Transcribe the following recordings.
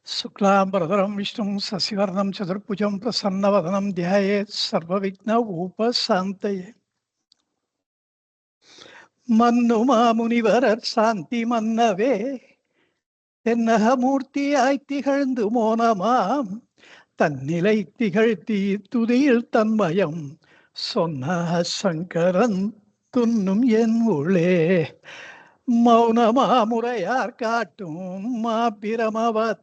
शुक्लांबरधरं विष्णुं शशिवर्णं चतुर्भुजं प्रसन्नवदनं ध्यायेत् सर्वविघ्न उपशान्तये மன்னுமா முனிவரர் சாந்தி மன்னவே தென்னகமூர்த்தியாய் திகழ்ந்து மோனமாம் தன்னிலை திகழ்த்தி துதியில் தன்மயம் சொன்ன சங்கரன் துன்னும் என் உள்ளே மௌனமா முறையார் காட்டும் மாபிரமவத்துவாலன்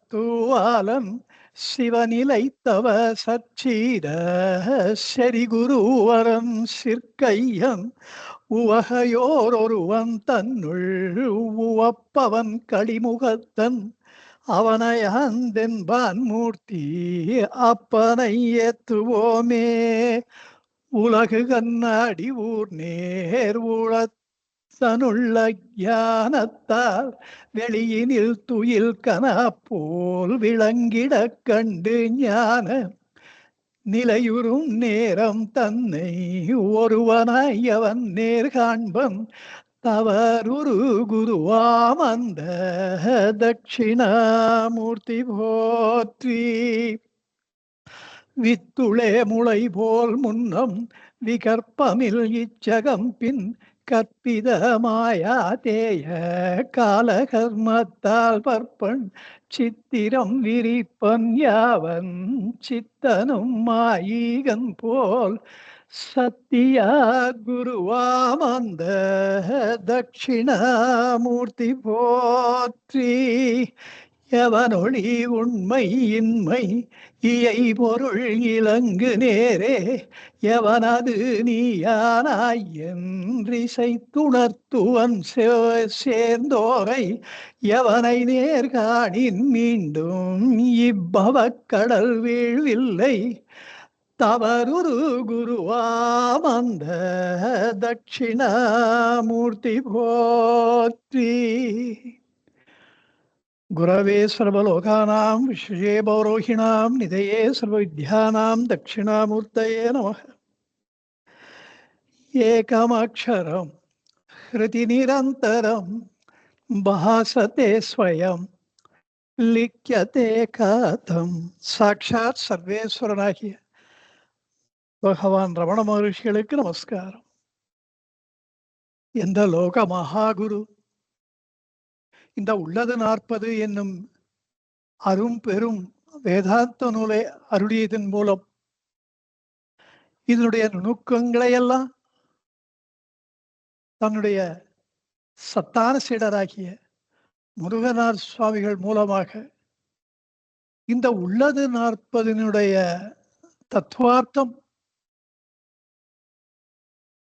சிவநிலை தவ சச்சீர செரி குருவரன் சிற்கையன் உவகையோர் ஒருவன் தன்னுள் உவப்பவன் களிமுகத்தன் அவனையந்தென்பான் மூர்த்தி அப்பனை ஏத்துவோமே உலகு கண்ணாடி ஊர் நேர் உளத்தனுள்ள ஞானத்தால் வெளியினில் துயில் கனா போல் விளங்கிட கண்டு ஞான நிலையுறும் நேரம் தன்னை ஒருவனாய் அவன் நேர் காண்பன் தவறுரு குருவாம் அந்த தட்சிணாமூர்த்தி போற்றி வித்துளே முளை போல் முன்னம் விகற்பமில் இச்சகம் பின் கற்பித மாயா தேய காலகர்மத்தால் பற்பன் சித்திரம் விரிப்பன் யாவன் சித்தனும் மாயீகன் போல் சத்தியா குருவாம் அந்த தட்சிணாமூர்த்தி போற்றி எவனொளி உண்மை இன்மை இயை பொருள் இலங்கு நேரே எவனது நீயானாய் என்றிசை துணர்த்துவன் சேர்ந்தோரை எவனை நேர்காணின் மீண்டும் இவ்வவக்கடல் வீழ்வில்லை தவறுரு குருவாம் அந்த தட்சிணாமூர்த்தி போற்றி குரவே சர்வலோகானாம் விஸ்வே பௌரோஹிணாம் நிதயே சர்வவித்யானாம் தட்சிணாமூர்த்தயே நமः ஏகமக்ஷரம் ஹ்ருதி நிரந்தரம் பாசதே ஸ்வயம் லிக்யதே கதம் சாட்சாத் சர்வேஸ்வரனாகிய பகவான் ரமண மகர்ஷிகளுக்கு நமஸ்காரம். எந்த லோக மகாகுரு இந்த உள்ளது 40 என்னும் அரும் பெரும் வேதாந்த நூலை அருளியதன் மூலம் இதனுடைய நுணுக்கங்களை எல்லாம் தன்னுடைய சத்தான சீடராகிய முருகனார் சுவாமிகள் மூலமாக இந்த உள்ளது 40 தத்துவார்த்தம்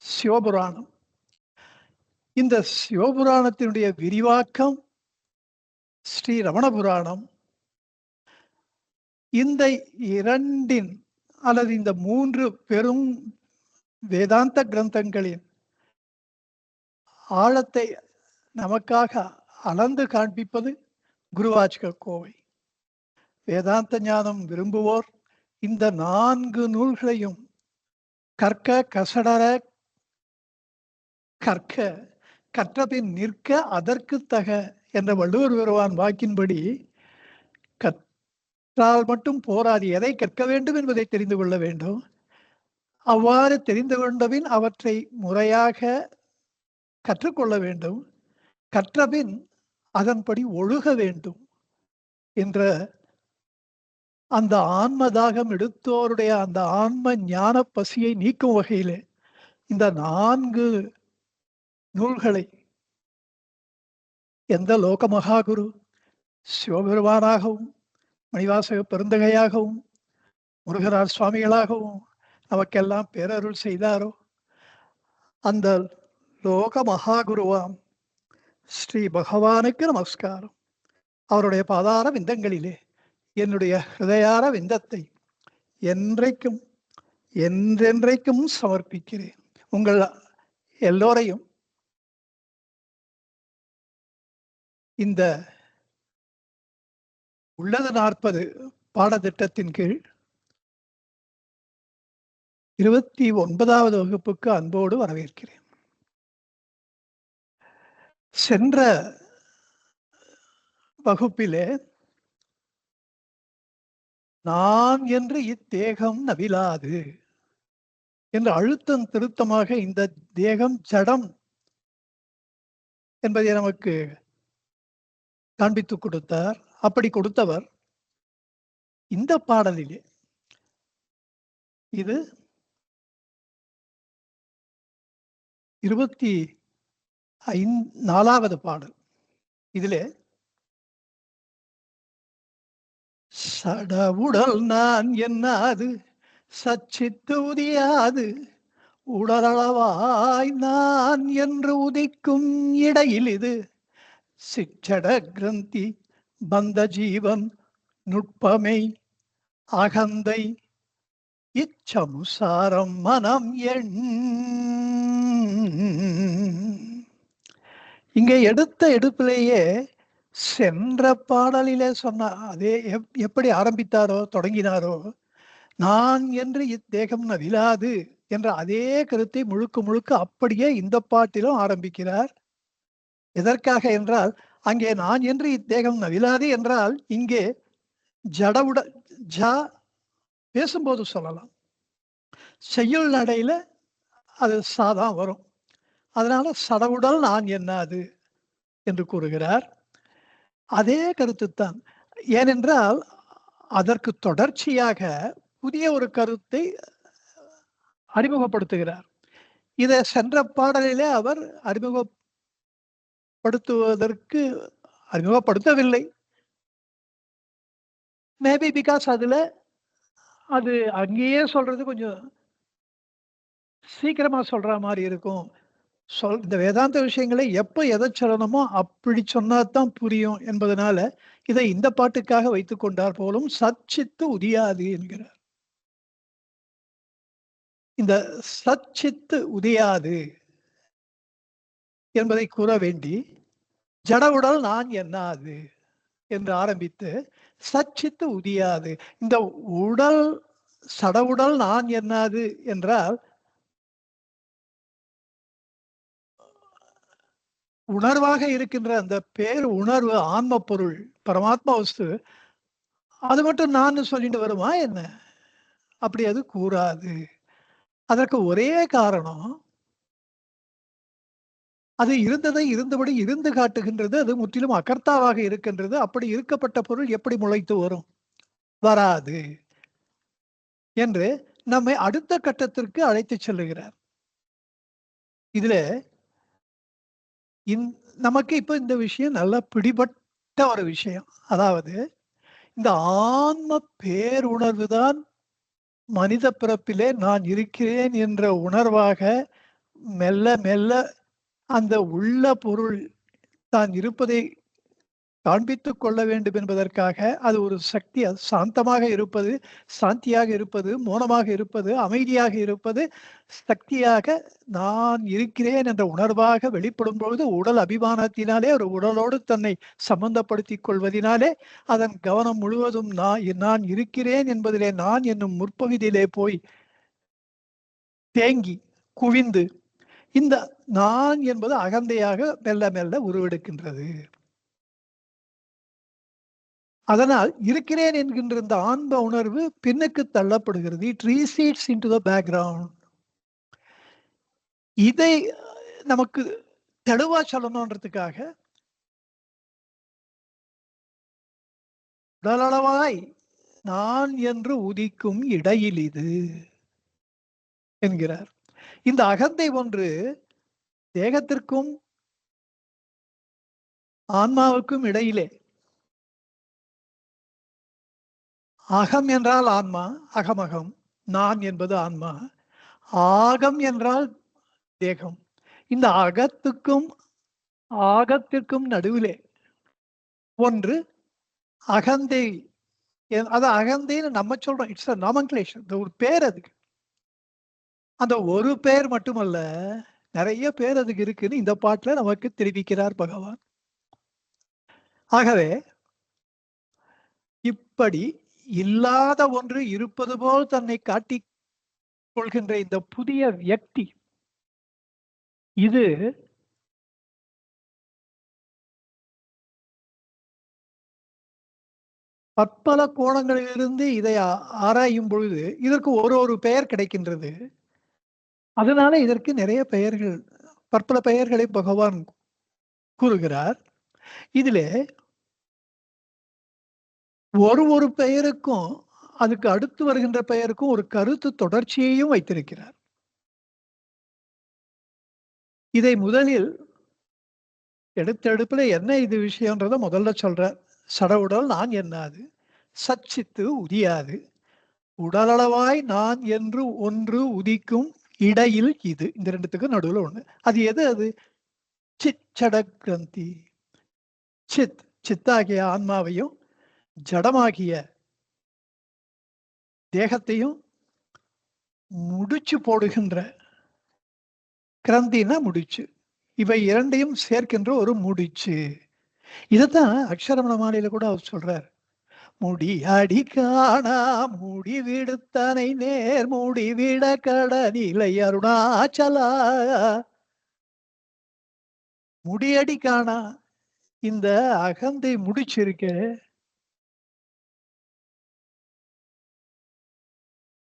சிவபுராணம், இந்த சிவபுராணத்தினுடைய விரிவாக்கம் ஸ்ரீ ரமண புராணம், இந்த இரண்டின் அல்லது இந்த 3 பெரும் வேதாந்த கிரந்தங்களின் ஆழத்தை நமக்காக அளந்து காண்பிப்பது குருவாச்சக கோவை. வேதாந்த ஞானம் விரும்புவோர் இந்த 4 நூல்களையும் கற்க கசடர கற்க கற்றபின் நிற்க அதற்கு தக என்ற வள்ளுவர் பெருமான் வாக்கின்படி கற்றால் மட்டும் போராது, எதை கற்க வேண்டும் என்பதை தெரிந்து கொள்ள வேண்டும். அவ்வாறு தெரிந்து கொண்டபின் அவற்றை முறையாக கற்றுக்கொள்ள வேண்டும். கற்றபின் அதன்படி ஒழுக வேண்டும் என்ற அந்த ஆன்மதாகம் எடுத்தோருடைய அந்த ஆன்ம ஞான பசியை நீக்கும் வகையிலே இந்த 4 நூல்களை எந்த லோக மகாகுரு சிவபெருமானாகவும் மணிவாசக பெருந்தகையாகவும் முருகனார் சுவாமிகளாகவும் நமக்கெல்லாம் பேரருள் செய்தாரோ அந்த லோக மகாகுருவாம் ஸ்ரீ பகவானுக்கு நமஸ்காரம். அவருடைய பாதார விந்தங்களிலே என்னுடைய ஹிருதயார விந்தத்தை என்றைக்கும் என்றென்றைக்கும் சமர்ப்பிக்கிறேன். உங்கள் எல்லோரையும் இந்த உள்ளது 40 பாடத்திட்டத்தின் கீழ் 29வது வகுப்புக்கு அன்போடு வரவேற்கிறேன். சென்ற வகுப்பிலே நான் என்று இத்தேகம் நவிலாது என்று அழுத்தம் திருத்தமாக இந்த தேகம் ஜடம் என்பதை நமக்கு காண்பித்து கொடுத்தார். அப்படி கொடுத்தவர் இந்த பாடலிலே இது 24வது பாடல். இதிலே சடவுடல் நான் என்னாது சச்சித்து உதியாது உடலளவாய் நான் என்று உதிக்கும் இடையில் இது சிற்றட கிரந்தி பந்த ஜீவன் நுட்பமை அகந்தை இச்சமுசாரம் மனம் எண். இங்கே எடுத்த எடுப்பிலேயே சென்ற பாடலிலே சொன்ன அதே எப்படி ஆரம்பித்தாரோ தொடங்கினாரோ, நான் என்று இத்தேகம் நவிலாது என்ற அதே கருத்தை முழுக்க முழுக்க அப்படியே இந்த பாட்டிலும் ஆரம்பிக்கிறார். எதற்காக என்றால், அங்கே நான் என்று இத்தேகம் நவிலாது என்றால் இங்கே ஜடவுட ஜா பேசும்போது சொல்லலாம், செய்யுள் நடையில அது சாதான் வரும். அதனால சடவுடல் நான் என்னாது என்று கூறுகிறார். அதே கருத்துத்தான். ஏனென்றால் அதற்கு தொடர்ச்சியாக புதிய ஒரு கருத்தை அறிமுகப்படுத்துகிறார். இதை சென்ற பாடலிலே அவர் அறிமுகப்படுத்தவில்லை. மேபி பிகாஸ் அது அங்கேயே சொல்றது கொஞ்சம் சீக்கிரமா சொல்ற மாதிரி இருக்கும். இந்த வேதாந்த விஷயங்களை எப்ப எதை சொல்லணுமோ அப்படி சொன்னாதான் புரியும் என்பதனால இதை இந்த பாட்டுக்காக வைத்துக் கொண்டார் போலும். சச்சித்து உதியாது என்கிறார். இந்த சச்சித்து உதியாது என்பதை கூற வேண்டி ஜடவுடல் நான் என்னாது என்று ஆரம்பித்து சச்சித்து உதியாது. இந்த உடல் சடவுடல் நான் என்னாது என்றால் உணர்வாக இருக்கின்ற அந்த பேர் உணர்வு ஆன்ம பொருள் பரமாத்மா வஸ்து அது மட்டும் நான் சொல்லிட்டு வருமா என்ன? அப்படி அது கூறாது. அதற்கு ஒரே காரணம், அது இருந்ததை இருந்தபடி இருந்து காட்டுகின்றது. அது முற்றிலும் அகர்த்தாவாக இருக்கின்றது. அப்படி இருக்கப்பட்ட பொருள் எப்படி முளைத்து வரும்? வராது என்று நம்மை அடுத்த கட்டத்திற்கு அழைத்து செல்லுகிறார். இதுல நமக்கு இப்ப இந்த விஷயம் நல்லா பிடிபட்ட ஒரு விஷயம். அதாவது இந்த ஆன்ம பேருணர்வு தான் மனித பிறப்பிலே நான் இருக்கிறேன் என்ற உணர்வாக மெல்ல மெல்ல அந்த உள்ள பொருள் தான் இருப்பதை காண்பித்துக் கொள்ள வேண்டும் என்பதற்காக அது ஒரு சக்தி, அது சாந்தமாக இருப்பது, சாந்தியாக இருப்பது, மௌனமாக இருப்பது, அமைதியாக இருப்பது, சக்தியாக நான் இருக்கிறேன் என்ற உணர்வாக வெளிப்படும் பொழுது உடல் அபிமானத்தினாலே ஒரு உடலோடு தன்னை சம்பந்தப்படுத்திக் கொள்வதினாலே அதன் கவனம் முழுவதும் நான் இருக்கிறேன் என்பதிலே நான் என்னும் முற்பகுதியிலே போய் தேங்கி குவிந்து இந்த நான் என்பது அகந்தையாக மெல்ல மெல்ல உருவெடுக்கின்றது. அதனால் இருக்கிறேன் என்கின்ற இந்த ஆன்ம உணர்வு பின்னுக்கு தள்ளப்படுகிறது. It recedes into the background. இதை நமக்கு தெளிவா சொல்லணும்ன்றதுக்காக உடலளவாய் நான் என்று உதிக்கும் இடையில் இது என்கிறார். இந்த அகந்தை ஒன்று தேகத்திற்கும் ஆன்மாவுக்கும் இடையிலே, அகம் என்றால் ஆன்மா, அகமகம், நான் என்பது ஆன்மா, ஆகம் என்றால் தேகம். இந்த ஆகத்திற்கும் நடுவிலே ஒன்று அகந்தை. அது அகந்தைன்னு நம்ம சொல்றோம். It's a nomenclature. ஒரு பேர் அதுக்கு. அந்த ஒரு பேர் மட்டுமல்ல, நிறைய பேர் அதுக்கு இருக்குன்னு இந்த பாட்டுல நமக்கு தெரிவிக்கிறார் பகவான். ஆகவே இப்படி இல்லாத ஒன்று இருப்பது போல் தன்னை காட்டிக் கொள்கின்ற இந்த புதிய வியக்தி, இது பற்பல கோணங்களிலிருந்து இதை ஆராயும் பொழுது இதற்கு ஒரு பெயர் கிடைக்கின்றது. அதனால இதற்கு நிறைய பெயர்கள், பற்பல பெயர்களை பகவான் கூறுகிறார். இதிலே ஒரு பெயருக்கும் அதுக்கு அடுத்து வருகின்ற பெயருக்கும் ஒரு கருத்து தொடர்ச்சியையும் வைத்திருக்கிறார். இதை முதலில் எடுத்தெடுப்புல என்ன இது விஷயம்ன்றத முதல்ல சொல்றார். சடவுடல் நான் என்னாது, சச்சித்து உதியாது, உடலளவாய் நான் என்று ஒன்று உதிக்கும் இடையில் இது. இந்த 2த்துக்கும் நடுவுல ஒண்ணு. அது எது அது? சித் சட கிரந்தி. சித்தாகிய ஆன்மாவையும் ஜடமாகிய தேகத்தையும் முடிச்சு போடுகின்ற, கிரந்தினா முடிச்சு, இவை இரண்டையும் சேர்க்கின்ற ஒரு முடிச்சு. இதத்தான் அக்ஷரமண மாலையில கூட அவர் சொல்றார். முடி அடி காணா முடிவிடுத்தனை நேர் முடிவிட கடனிலை அருணாச்சலா. முடியடி காணா இந்த அகந்தை முடிச்சிருக்க,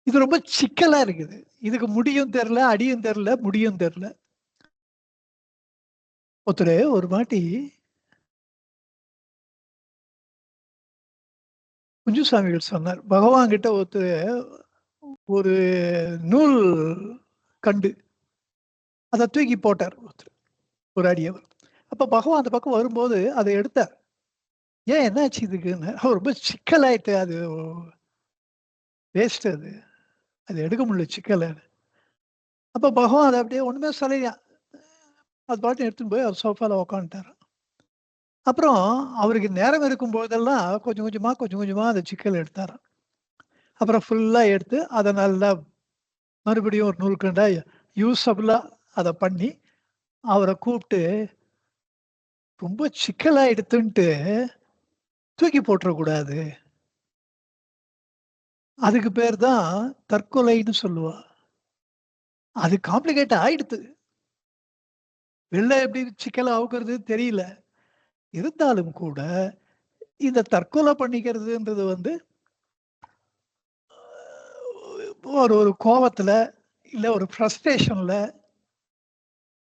இது ரொம்ப சிக்கலா இருக்குது. இதுக்கு முடியும் தெரியல, அடியும் தெரியல, முடியும் தெரியல. ஒருத்தர் ஒரு வாட்டி குஞ்சுசாமிகள் சொன்னார், பகவான் கிட்ட ஒருத்தர் ஒரு நூல் கண்டு அதை தூக்கி போட்டார் ஒருத்தர், ஒரு அடியவர். அப்ப பகவான் அந்த பக்கம் வரும்போது அதை எடுத்தார். ஏன் என்னாச்சு இதுக்குன்னு. ரொம்ப சிக்கலாயிட்டு, அது வேஸ்ட், அது அது எடுக்க முடியல சிக்கல. அப்ப பகவான் அதை அப்படியே ஒண்ணுமே சொல்லலையா, அது பாட்டு எடுத்துன்னு போய் அவர் சோஃபால உக்காந்துட்டார். அப்புறம் அவருக்கு நேரம் இருக்கும் போதெல்லாம் கொஞ்சம் கொஞ்சமா அந்த சிக்கல் எடுத்தாராம். அப்புறம் ஃபுல்லா எடுத்து அதை நல்லா மறுபடியும் ஒரு நூல்கண்டா யூஸபிளா அதை பண்ணி அவரை கூப்பிட்டு, ரொம்ப சிக்கலா எடுத்துன்ட்டு தூக்கி போட்டுறக்கூடாது, அதுக்கு பேர் தான் தற்கொலைன்னு சொல்லுவா. அது காம்ப்ளிகேட் ஆயிடுத்து. வெளில எப்படி சிக்கலை அவுக்கிறது தெரியல. இருந்தாலும் கூட இந்த தற்கொலை பண்ணிக்கிறதுன்றது வந்து ஒரு கோவத்துல, இல்ல ஒரு ஃப்ரஸ்ட்ரேஷன்ல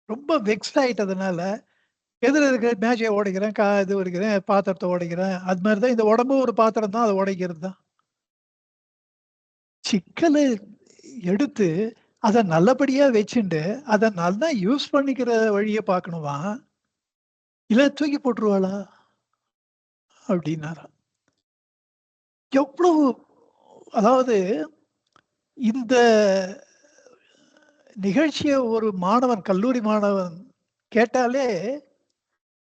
ரொம்ப வெக்ஸ்ட் ஆயிட்டதுனால எதிர இருக்கிற மேஜையை உடைக்கிறேன், இது உடைக்கிறேன், பாத்திரத்தை உடைக்கிறேன். அது மாதிரி தான் இந்த உடம்பு ஒரு பாத்திரம் தான், அதை உடைக்கிறது தான். சிக்கலை எடுத்து அதை நல்லபடியா வச்சுண்டு அதை நல்லா யூஸ் பண்ணிக்கிற வழியை பார்க்கணுமா, இல்ல தூக்கி போட்டுருவாளா அப்படின்னாரா. எவ்வளவு, அதாவது இந்த நிகழ்ச்சியை ஒரு மாணவன், கல்லூரி மாணவன் கேட்டாலே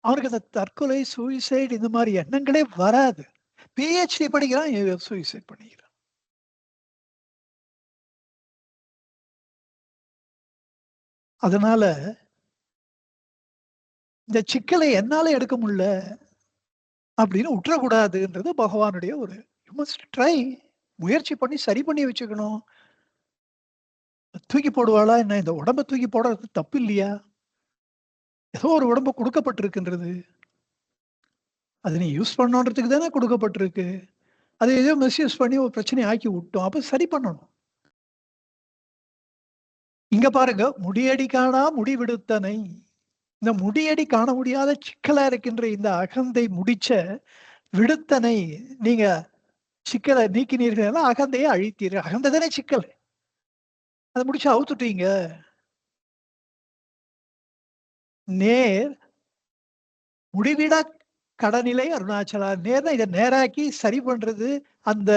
அவனுக்கு அந்த தற்கொலை, சூசைட் இந்த மாதிரி எண்ணங்களே வராது. பிஹெச்டி படிக்கிறான், சூசைட் பண்ணிக்கிறான். அதனால இந்த சிக்கலை என்னால எடுக்க முடியல அப்படின்னு விட்டுறக்கூடாதுன்றது பகவானுடைய ஒரு, யூ மஸ்ட் ட்ரை, முயற்சி பண்ணி சரி பண்ணி வச்சுக்கணும். தூக்கி போடுவாளா என்ன, இந்த உடம்ப தூக்கி போடுறது தப்பு இல்லையா? ஏதோ ஒரு உடம்பு கொடுக்கப்பட்டிருக்கின்றது, அது நீ யூஸ் பண்ணணுன்றதுக்கு தானே கொடுக்கப்பட்டிருக்கு. அதை ஏதோ மிஸ்யூஸ் பண்ணி ஒரு பிரச்சனையை ஆக்கி விட்டோம், அப்ப சரி பண்ணணும். இங்க பாருங்க, முடியடி காணா முடிவிடுத்தனை. இந்த முடியடி காண முடியாத சிக்கலா இருக்கின்ற இந்த அகந்தை முடிச்ச விடுத்தனை நீங்க சிக்கலை நீக்கினீர்கள், அகந்தையை அழித்தீர்கள். அகந்தை தானே சிக்கல், அதை முடிச்சு அவுத்துட்டீங்க. நேர் முடிவிட கடநிலை அருணாச்சலா. நேர்னா இதை நேராக்கி சரி பண்றது, அந்த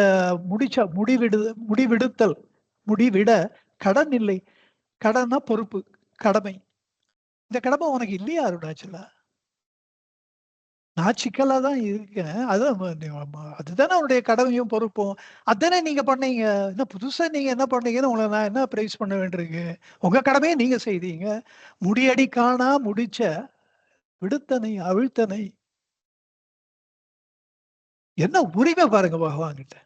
முடிவிடுத்தல், முடிவிட கடன் இல்லை. கடன்னா பொறுப்பு, கடமை. இந்த கடமை உனக்கு இல்லையா அருணாச்சலா? நான் சிக்கலா தான் இருக்கேன். அதுதானே உன்னுடைய கடமையும் பொறுப்பும். அதானே நீங்க பண்ணீங்க. என்ன புதுசா நீங்க என்ன பண்ணீங்கன்னு உங்களை நான் என்ன பிரைஸ் பண்ண வேண்டியிருக்கு? உங்க கடமையை நீங்க செய்தீங்க. முடியடி காணா முடிச்ச விடுத்தனை அவிழ்த்தனை. என்ன உரிமை பாருங்க பகவான் கிட்ட.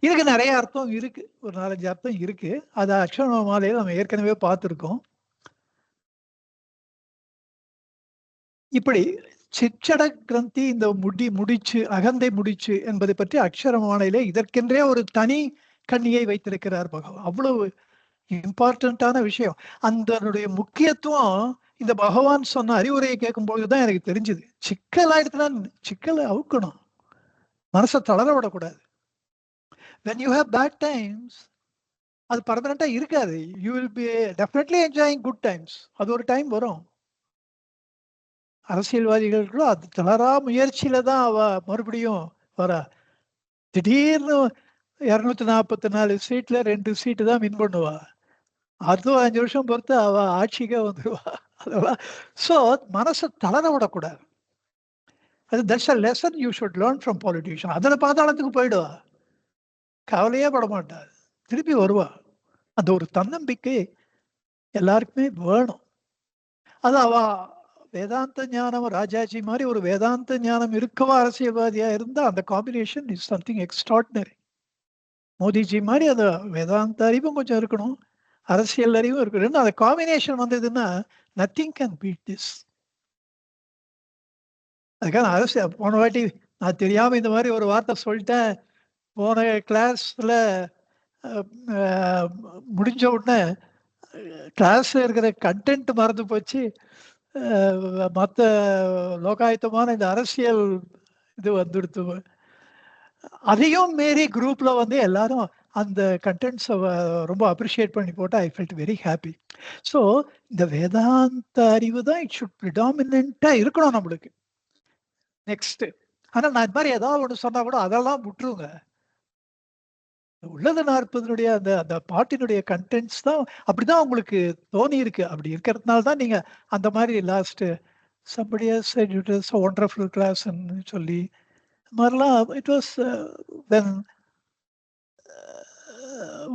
இதுக்கு நிறைய அர்த்தம் இருக்கு. ஒரு 4-5 அர்த்தம் இருக்கு. அது அக்ஷர மாலையில நம்ம ஏற்கனவே பார்த்திருக்கோம். இப்படி சிச்சட கிரந்தி இந்த முடிச்சு அகந்தை முடிச்சு என்பதை பற்றி அக்ஷரமானையிலே இதற்கென்றே ஒரு தனி கண்ணியை வைத்திருக்கிறார் பகவான். அவ்வளவு இம்பார்ட்டன்டான விஷயம். அதனுடைய முக்கியத்துவம் இந்த பகவான் சொன்ன அறிவுரையை கேட்கும் பொழுதுதான் எனக்கு தெரிஞ்சது. சிக்கல் ஆயிடுச்சுன்னா சிக்கலை அவுக்கணும், மனசை தளர விடக்கூடாது. when you have bad times அது பர்மனண்டா இருக்காது. you will be definitely enjoying good times. அது ஒரு டைம் வரும். அரசியல்வாதிகளுக்கும் அது தளரா முயற்சியில தான் அவ மறுபடியும் வர. திடீர்னு 244 சீட்ல 2 சீட்டு தான் வின் பண்ணுவா. அதுவும் 5 வருஷம் பொறுத்து அவ ஆட்சிக்கே வந்துடுவா. அதெல்லாம் ஸோ மனசை தளர விடக்கூடாது. அது that's a lesson you should learn from politician. அதில் பாதாளத்துக்கு போயிடுவா, கவலையே பட மாட்டா, திருப்பி வருவா. அந்த ஒரு தன்னம்பிக்கை எல்லாருக்குமே வேணும். அது அவ வேதாந்த ஞானம், ராஜாஜி மாதிரி ஒரு வேதாந்த ஞானம் இருக்கவா அரசியல்வாதியா இருந்தா அந்த combination is something extraordinary. Modiji மாதிரி அந்த வேதாந்த அறிவும் கொஞ்சம் இருக்கணும், அரசியல் அறிவும் இருக்கணும். அந்த காம்பினேஷன் வந்ததுன்னா நத்திங் கேன் பீட் திஸ். அதுக்காக அரசியல் போன வாட்டி நான் தெரியாம இந்த மாதிரி ஒரு வார்த்தை சொல்லிட்டேன். போன கிளாஸ்ல முடிஞ்ச உடனே கிளாஸ்ல இருக்கிற கண்டென்ட் மறந்து போச்சு. மற்ற லோகாயுத்தமான இந்த அரசியல் இது வந்துடுத்து. அதையும் மீறி குரூப்ல வந்து எல்லாரும் அந்த கண்டென்ட்ஸை ரொம்ப அப்ரிஷியேட் பண்ணி போட்டு I felt very happy. So இந்த வேதாந்த அறிவு தான் இட் ஷுட் ப்ரிடாமினண்டா இருக்கணும் நம்மளுக்கு. நெக்ஸ்ட் ஆனா நான் இந்த மாதிரி ஏதாவது ஒன்று சொன்னா கூட அதெல்லாம் விட்டுருங்க. உள்ளது 40 அந்த அந்த பாட்டினுடைய கண்டென்ட்ஸ் தான் அப்படிதான் உங்களுக்கு தோணி இருக்கு. அப்படி இருக்கிறதுனால தான் நீங்க அந்த மாதிரி last somebody else said it was a wonderful class ன்னு சொல்லி மாதிரிலாம் it was when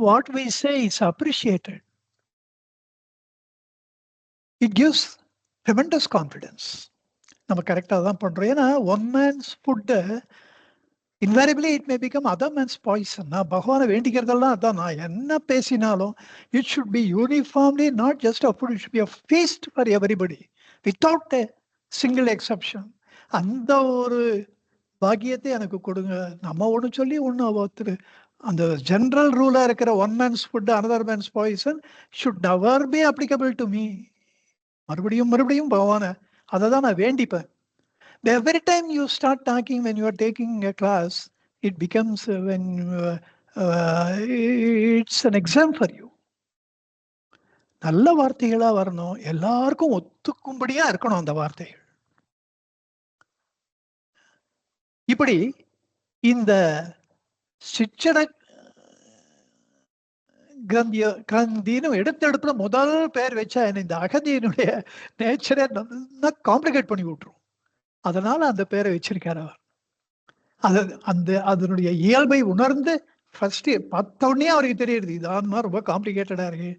what we say is appreciated, it gives tremendous confidence. நம்ம கரெக்டாக தான் பண்றோம். ஏன்னா one mens food invariably it may become other man's poison. நான் பகவானை வேண்டிக்கிறதெல்லாம் அதான். நான் என்ன பேசினாலும் it should be uniformly not just a food, it should be a feast for everybody without a single exception. அந்த ஒரு பாக்கியத்தை எனக்கு கொடுங்க. நம்ம ஒன்று சொல்லி ஒன்று ஒருத்தர் அந்த ஜென்ரல் ரூலா இருக்கிற one man's food another man's poison should never be applicable to me. மறுபடியும் மறுபடியும் பகவானை அதை தான் நான் வேண்டிப்பேன். Every time you start talking when you are taking a class, it becomes it's an exam for you. நல்ல வார்த்தைகளா வரணும், எல்லாருக்கும் ஒத்துக்கும்படியா இருக்கணும் அந்த வார்த்தைகள். இப்படி இந்த சிச்சட கிரந்தின்னு எடுத்தெடுப்புல முதல் பேர் வச்சா இந்த அகதியினுடைய நேச்சரை காம்ப்ளிகேட் பண்ணி விட்டுரும். அதனால அந்த பேரை வச்சிருக்காரு அவர். அந்த அதனுடைய இயல்பை உணர்ந்து ஃபர்ஸ்ட் பார்த்த உடனே அவருக்கு தெரியுது இது ஆன்மா ரொம்ப காம்ப்ளிகேட்டடா இருக்கு.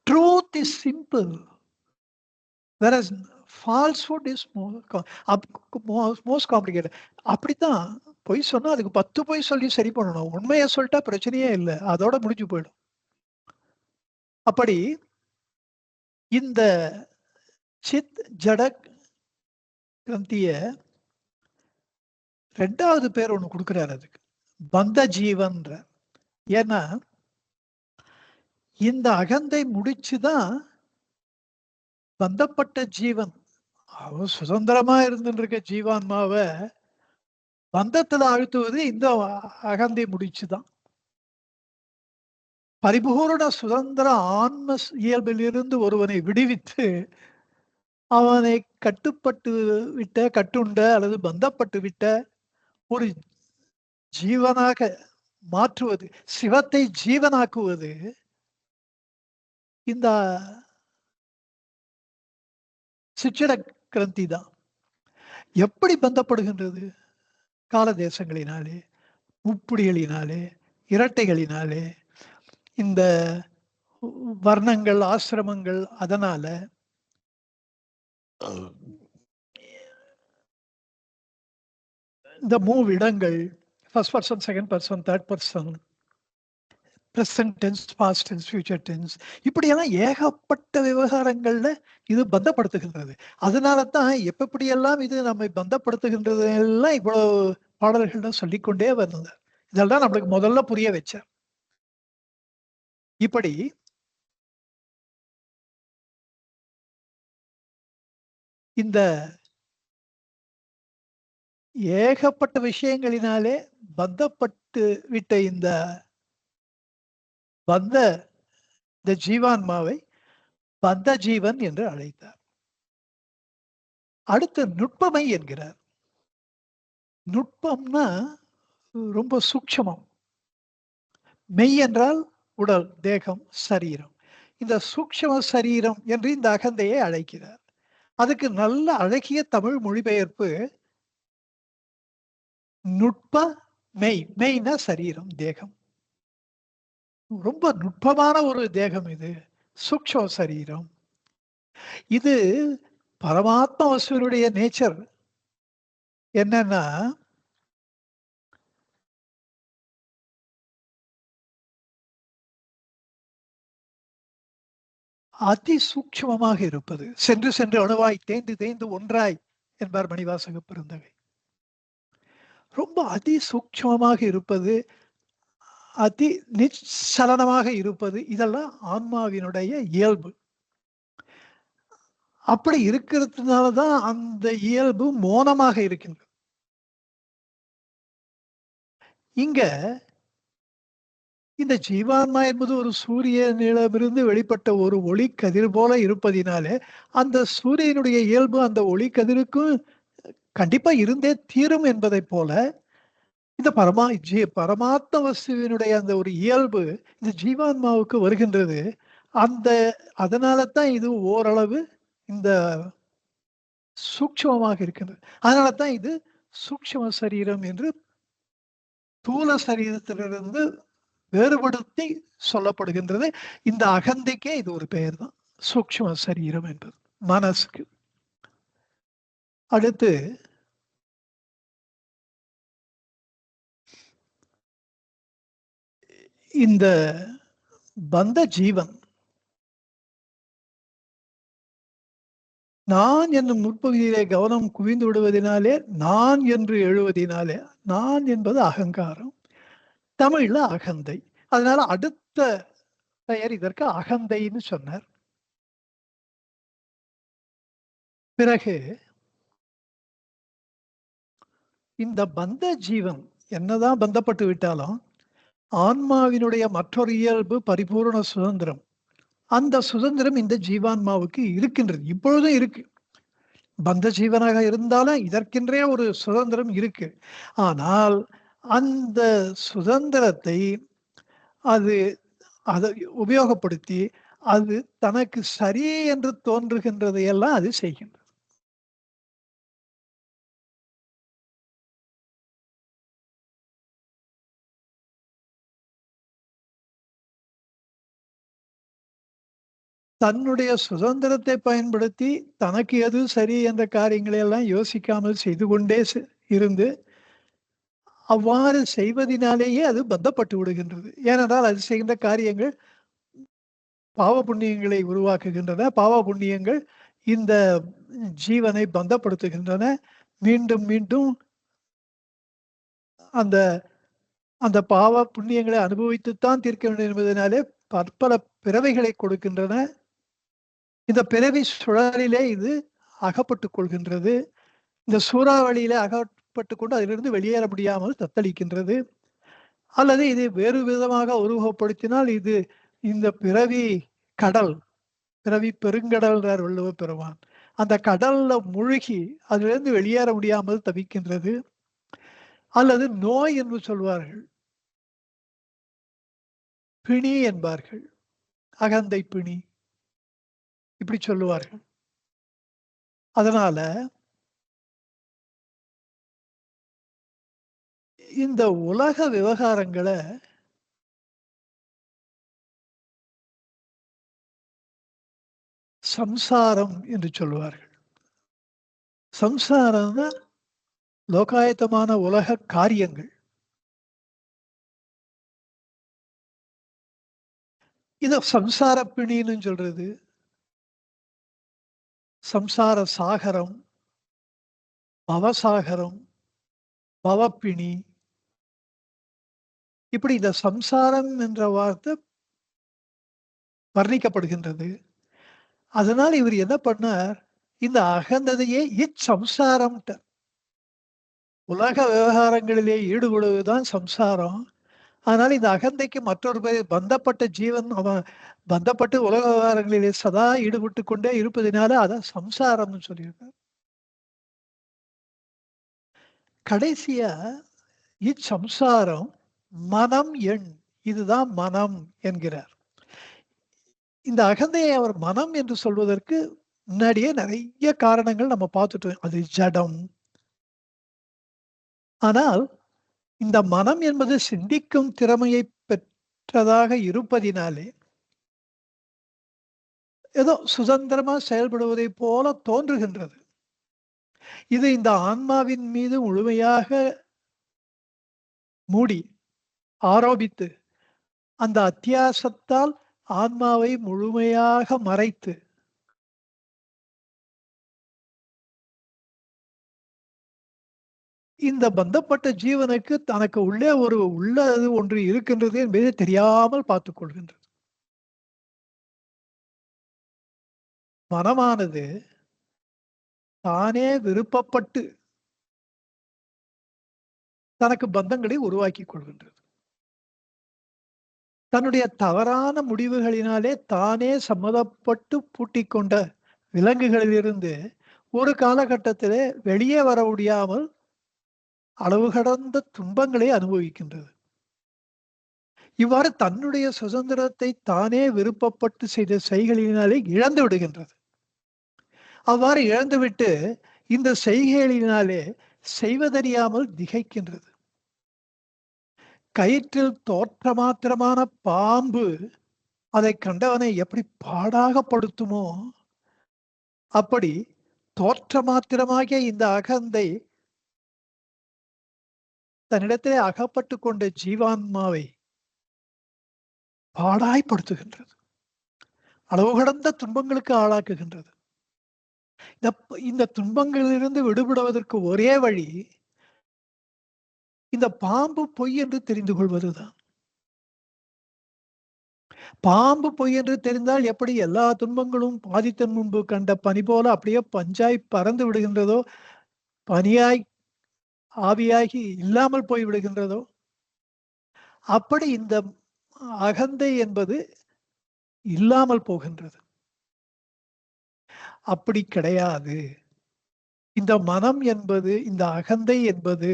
Truth is simple, whereas falsehood is most complicated. அப்படித்தான் பொய் சொன்னா அதுக்கு 10 பொய் சொல்லி சரி பண்ணணும். உண்மையை சொல்லிட்டா பிரச்சனையே இல்லை, அதோட முடிஞ்சு போயிடும். அப்படி இந்த சித் ஜட கிரந்திய ரெண்டாவது பேர் ஒண்ணு கொடுக்கிறாரு அதுக்கு, பந்த ஜீவன்ற. ஏன்னா இந்த அகந்தை முடிச்சுதான் பந்தப்பட்ட ஜீவன், அவன் சுதந்திரமா இருந்துருக்க ஜீவான்மாவை பந்தத்துல அழுத்துவது இந்த அகந்தை முடிச்சுதான். பரிபூர்ண சுதந்திர ஆன்ம இயல்பிலிருந்து ஒருவனை விடுவித்து அவனை கட்டுப்பட்டு விட்ட, கட்டுண்ட அல்லது பந்தப்பட்டு விட்ட ஒரு ஜீவனாக மாற்றுவது, சிவத்தை ஜீவனாக்குவது இந்த சிச்சட கிரந்தி தான். எப்படி பந்தப்படுகின்றது? கால தேசங்களினாலே, முப்புடிகளினாலே, இரட்டைகளினாலே, இந்த வர்ணங்கள், ஆசிரமங்கள், அதனால இந்த மூவிடங்கள், first person, second person, third person, present tense, past tense, future tense இப்படியெல்லாம் ஏகப்பட்ட விவகாரங்கள்ல இது பந்தப்படுத்துகின்றது. அதனால தான் எப்படியெல்லாம் இது நம்மை பந்தப்படுத்துகின்றது எல்லாம் இவ்வளவு பாடல்கள்ல சொல்லிக்கொண்டே வந்தார். இதெல்லாம் நம்மளுக்கு முதல்ல புரிய வச்சார். இப்படி இந்த ஏகப்பட்ட விஷயங்களினாலே பந்தப்பட்டு விட்ட இந்த பந்த இந்த ஜீவான்மாவை பந்த ஜீவன் என்று அழைத்தார். அடுத்து நுட்பமை என்கிறார். நுட்பம்னா ரொம்ப சூட்சமம். மெய் என்றால் உடல், தேகம், சரீரம். இந்த சூக்ஷ்ம சரீரம் என்று இந்த அகந்தையை அழைக்கிறார். அதுக்கு நல்ல அழகிய தமிழ் மொழிபெயர்ப்பு நுட்ப மெய். மெய்னா சரீரம், தேகம். ரொம்ப நுட்பமான ஒரு தேகம் இது, சூக்ஷ்ம சரீரம். இது பரமாத்ம வஸ்துவினுடைய நேச்சர் என்னன்னா, அதி சூக்ஷ்மமாக இருப்பது. சென்று சென்று அணுவாய் தேய்ந்து தேய்ந்து ஒன்றாய் என்பார் மணிவாசக பெருந்தகை. ரொம்ப அதி சூக்ஷ்மமாக இருப்பது, அதி நிச்சலனமாக இருப்பது, இதெல்லாம் ஆன்மாவினுடைய இயல்பு. அப்படி இருக்கிறதுனாலதான் அந்த இயல்பு மோனமாக இருக்கின்றது. இங்க இந்த ஜீவான்மா என்பது ஒரு சூரியனிடமிருந்து வெளிப்பட்ட ஒரு ஒளி கதிர் போல இருப்பதினாலே அந்த சூரியனுடைய இயல்பு அந்த ஒளி கதிருக்கும் கண்டிப்பா இருந்தே தீரும் என்பதை போல இந்த பரமாத்ம வஸ்துவினுடைய அந்த ஒரு இயல்பு இந்த ஜீவான்மாவுக்கு வருகின்றது. அந்த அதனால தான் இது ஓரளவு இந்த சூக்ஷ்மமாக இருக்கின்றது. அதனால தான் இது சூக்ஷ்ம சரீரம் என்று தூல சரீரத்திலிருந்து வேறுபடுத்தி சொல்லப்படுகின்றது. இந்த அகந்தைக்கே இது ஒரு பெயர் தான், சூக்ஷ்ம சரீரம் என்பது மனசுக்கு. அடுத்து இந்த பந்த ஜீவன் நான் என்னும் முற்பகுதியிலே கவனம் குவிந்து விடுவதனாலே, நான் என்று எழுவதினாலே, நான் என்பது அகங்காரம், தமிழ்ல அகந்தை. அதனால அடுத்த பெயர் இதற்கு அகந்தைன்னு சொன்னார். பிறகு இந்த பந்த ஜீவன் என்னதான் பந்தப்பட்டு விட்டாலும் ஆன்மாவினுடைய மற்றொரு இயல்பு பரிபூர்ண சுதந்திரம். அந்த சுதந்திரம் இந்த ஜீவான்மாவுக்கு இருக்கின்றது, இப்பொழுதும் இருக்கு. பந்த ஜீவனாக இருந்தாலும் இதற்கென்றே ஒரு சுதந்திரம் இருக்கு. ஆனால் அந்த சுதந்திரத்தை அது அதை உபயோகப்படுத்தி அது தனக்கு சரி என்று தோன்றுகின்றதையெல்லாம் அது செய்கின்றது. தன்னுடைய சுதந்திரத்தை பயன்படுத்தி தனக்கு எது சரி என்ற காரியங்களை எல்லாம் யோசிக்காமல் செய்து கொண்டே இருந்து அவ்வாறு செய்வதனாலேயே அது பந்தப்பட்டு விடுகின்றது. ஏனென்றால் அது செய்கின்ற காரியங்கள் பாவ புண்ணியங்களை உருவாக்குகின்றன. பாவ புண்ணியங்கள் இந்த ஜீவனை பந்தப்படுத்துகின்றன. மீண்டும் மீண்டும் அந்த அந்த பாவ புண்ணியங்களை அனுபவித்துத்தான் தீர்க்க வேண்டும் என்பதனாலே பற்பல பிறவைகளை கொடுக்கின்றன. இந்த பிறவி சுழலிலே இது அகப்பட்டுக் கொள்கின்றது. இந்த சூறாவளியிலே அகப்பட்டு கொண்டு அதிலிருந்து வெளியேற முடியாமல் தத்தளிக்கின்றது. அல்லது இதை வேறு விதமாக உருவகப்படுத்தினால் இது இந்த பிறவி கடல், பிறவி பெருங்கடல்ன்றார் வள்ளுவ பெருமான். அந்த கடல்ல முழுகி அதிலிருந்து வெளியேற முடியாமல் தவிக்கின்றது. அல்லது நோய் என்று சொல்வார்கள், பிணி என்பார்கள், அகந்தை பிணி இப்படி சொல்லுவார்கள். அதனால இந்த உலக விவகாரங்களை சம்சாரம் என்று சொல்லுவார்கள். சம்சாரம்னா லோகாயத்தமான உலக காரியங்கள். இத சம்சார பிணின்னு சொல்றது. சம்சார சாகரம், பவசாகரம், பவப்பிணி. இப்படி இந்த சம்சாரம் என்ற வார்த்தை வர்ணிக்கப்படுகின்றது. அதனால இவர் என்ன பண்ணார், இந்த அகந்ததையே இச்சம்சாரம்ட்டார். உலக விவகாரங்களிலே ஈடுபடுவதுதான் சம்சாரம். அதனால இந்த அகந்தைக்கு மற்றொரு பெயர் பந்தப்பட்ட ஜீவன். அவன் பந்தப்பட்டு உலக விவகாரங்களிலே சதா ஈடுபட்டு கொண்டே இருப்பதினால அதான் சம்சாரம்னு சொல்லியிருக்கார். கடைசியா இச்சம்சாரம் மனம் எண், இதுதான் மனம் என்கிறார். இந்த அகந்தையை அவர் மனம் என்று சொல்வதற்கு முன்னாடியே நிறைய காரணங்கள் நம்ம பார்த்துட்டோம். அது ஜடம். ஆனால் இந்த மனம் என்பது சிந்திக்கும் திறமையை பெற்றதாக இருப்பதினாலே ஏதோ சுதந்திரமா செயல்படுவதை போல தோன்றுகின்றது. இது இந்த ஆன்மாவின் மீது முழுமையாக மூடி ஆரோபித்து அந்த அத்தியாசத்தால் ஆன்மாவை முழுமையாக மறைத்து இந்த பந்தப்பட்ட ஜீவனுக்கு தனக்கு உள்ளே உள்ளது ஒன்று இருக்கின்றது என்பதை தெரியாமல் பார்த்துக் கொள்கின்றது. மனமானது தானே விருப்பப்பட்டு தனக்கு பந்தங்களை உருவாக்கிக் கொள்கின்றது. தன்னுடைய தவறான முடிவுகளினாலே தானே சம்மதப்பட்டு பூட்டிக் கொண்ட விலங்குகளிலிருந்து ஒரு காலகட்டத்திலே வெளியே வர முடியாமல் அளவு கடந்த துன்பங்களை அனுபவிக்கின்றது. இவ்வாறு தன்னுடைய சுதந்திரத்தை தானே விருப்பப்பட்டு செய்த செய்களினாலே இழந்து விடுகின்றது. அவ்வாறு இழந்துவிட்டு இந்த செய்கைகளினாலே செய்வதறியாமல் திகைக்கின்றது. கயிற்றில் தோற்ற மாத்திரமான பாம்பு அதை கண்டவனை எப்படி பாடாகப்படுத்துமோ அப்படி தோற்ற மாத்திரமாகிய இந்த அகந்தை தன்னிடத்திலே அகப்பட்டு கொண்ட ஜீவான்மாவை பாடாய்ப்படுத்துகின்றது. அளவு கடந்த துன்பங்களுக்கு ஆளாக்குகின்றது. இந்த துன்பங்களிலிருந்து விடுபடுவதற்கு ஒரே வழி இந்த பாம்பு பொய் என்று தெரிந்து கொள்வதுதான். பாம்பு பொய் என்று தெரிந்தால் எப்படி எல்லா துன்பங்களும் பாதித்தன் முன்பு கண்ட பனி போல அப்படியே பஞ்சாய் பறந்து விடுகின்றதோ, பனியாய் ஆவியாகி இல்லாமல் போய் விடுகின்றதோ, அப்படி இந்த அகந்தை என்பது இல்லாமல் போகின்றது. அப்படி கிடையாது. இந்த மனம் என்பது, இந்த அகந்தை என்பது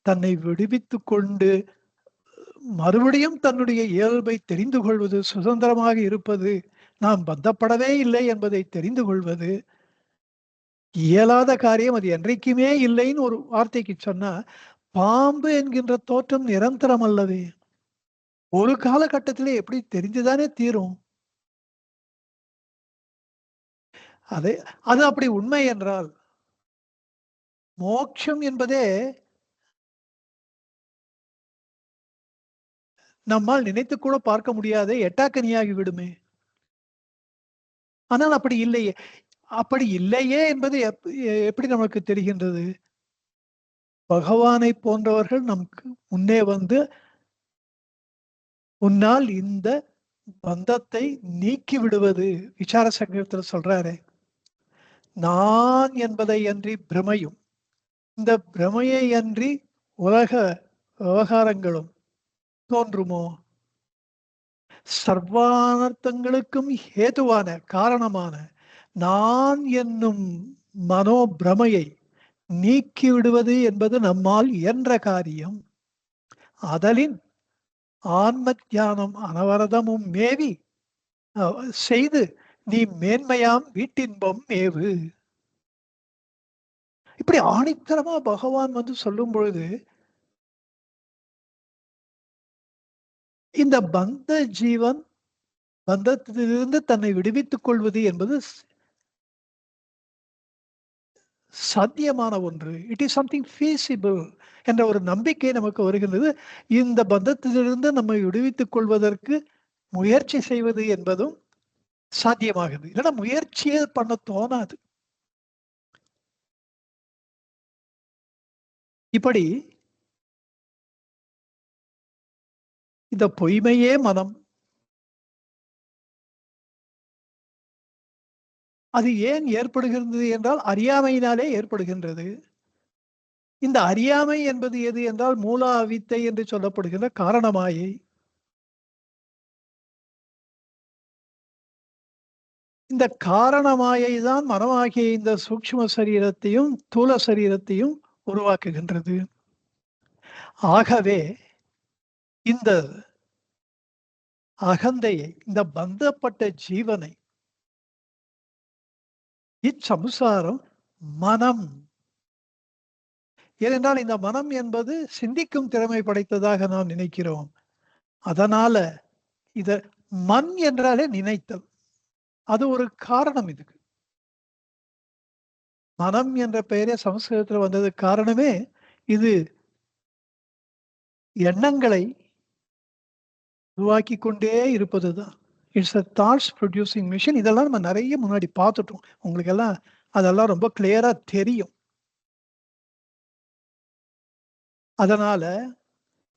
தன்னை விடுவித்துக் கொண்டு மறுபடியும் தன்னுடைய இயல்பை தெரிந்து கொள்வது, சுதந்திரமாக இருப்பது, நாம் பந்தப்படவே இல்லை என்பதை தெரிந்து கொள்வது இயலாத காரியம். அது என்றைக்குமே இல்லைன்னு ஒரு வார்த்தைக்கு சொன்னா, பாம்பு என்கின்ற தோற்றம் நிரந்தரம் அல்லவே. ஒரு காலகட்டத்திலே எப்படி தெரிஞ்சுதானே தீரும். அது அப்படி உண்மை என்றால் மோட்சம் என்பதே நம்மால் நினைத்து கூட பார்க்க முடியாத எட்டாக்கனியாகி விடுமே. ஆனால் அப்படி இல்லையே. அப்படி இல்லையே என்பது எப்படி நமக்கு தெரிகின்றது? பகவானை போன்றவர்கள் நமக்கு முன்னே வந்து உன்னால் இந்த பந்தத்தை நீக்கி விடுவது, விசார சங்கத்தில் சொல்றாரு, நான் என்பதை அன்றி பிரமையும், இந்த பிரமையை அன்றி உலக விவகாரங்களும் தோன்றுமோ? சர்வானர்த்தங்களுக்கும் ஹேதுவான காரணமான நான் என்னும் மனோபிரமையை நீக்கி விடுவது என்பது நம்மால் இயன்ற காரியம். அதலின் ஆன்ம தியானம் அனவரதமும் மேவி செய்து நீ மேன்மையாம் வீட்டின்பம் மேவு. இப்படி ஆணித்தரமா பகவான் வந்து சொல்லும் பொழுது இந்த பந்த ஜீவன் பந்தத்திலிருந்து தன்னை விடுவித்துக் கொள்வது என்பது சாத்தியமான ஒன்று. இட் இஸ் சம்திங் ஃபீசிபிள் என்ற ஒரு நம்பிக்கை நமக்கு வருகின்றது. இந்த பந்தத்திலிருந்து நம்மை விடுவித்துக் கொள்வதற்கு முயற்சி செய்வது என்பதும் சாத்தியமாகுது. இல்லைன்னா முயற்சியே பண்ண தோணாது. இப்படி இந்த பொய்மையே மனம். அது ஏன் ஏற்படுகிறது என்றால் அறியாமையினாலே ஏற்படுகின்றது. இந்த அறியாமை என்பது எது என்றால் மூல அவித்தை என்று சொல்லப்படுகின்ற காரணமாயை. இந்த காரணமாயை தான் மனமாகிய இந்த சூக்ஷ்ம சரீரத்தையும் தூல சரீரத்தையும் உருவாக்குகின்றது. ஆகவே இந்த அகந்தையை, இந்த பந்தப்பட்ட ஜீவனை இச்சம்சாரம் மனம். ஏனென்றால் இந்த மனம் என்பது சிந்திக்கும் திறமை படைத்ததாக நாம் நினைக்கிறோம். அதனால இத மண் என்றாலே நினைத்தல். அது ஒரு காரணம் இதுக்கு. மனம் என்ற பெயரே சமஸ்கிருதத்தில் வந்தது காரணமே இது எண்ணங்களை உருவாக்கி கொண்டே இருப்பதுதான். It's a thoughts producing machine. இதெல்லாம் நம்ம நிறைய முன்னாடி பார்த்துட்டோம். உங்களுக்கு எல்லாம் அதெல்லாம் ரொம்ப கிளியரா தெரியும். அதனால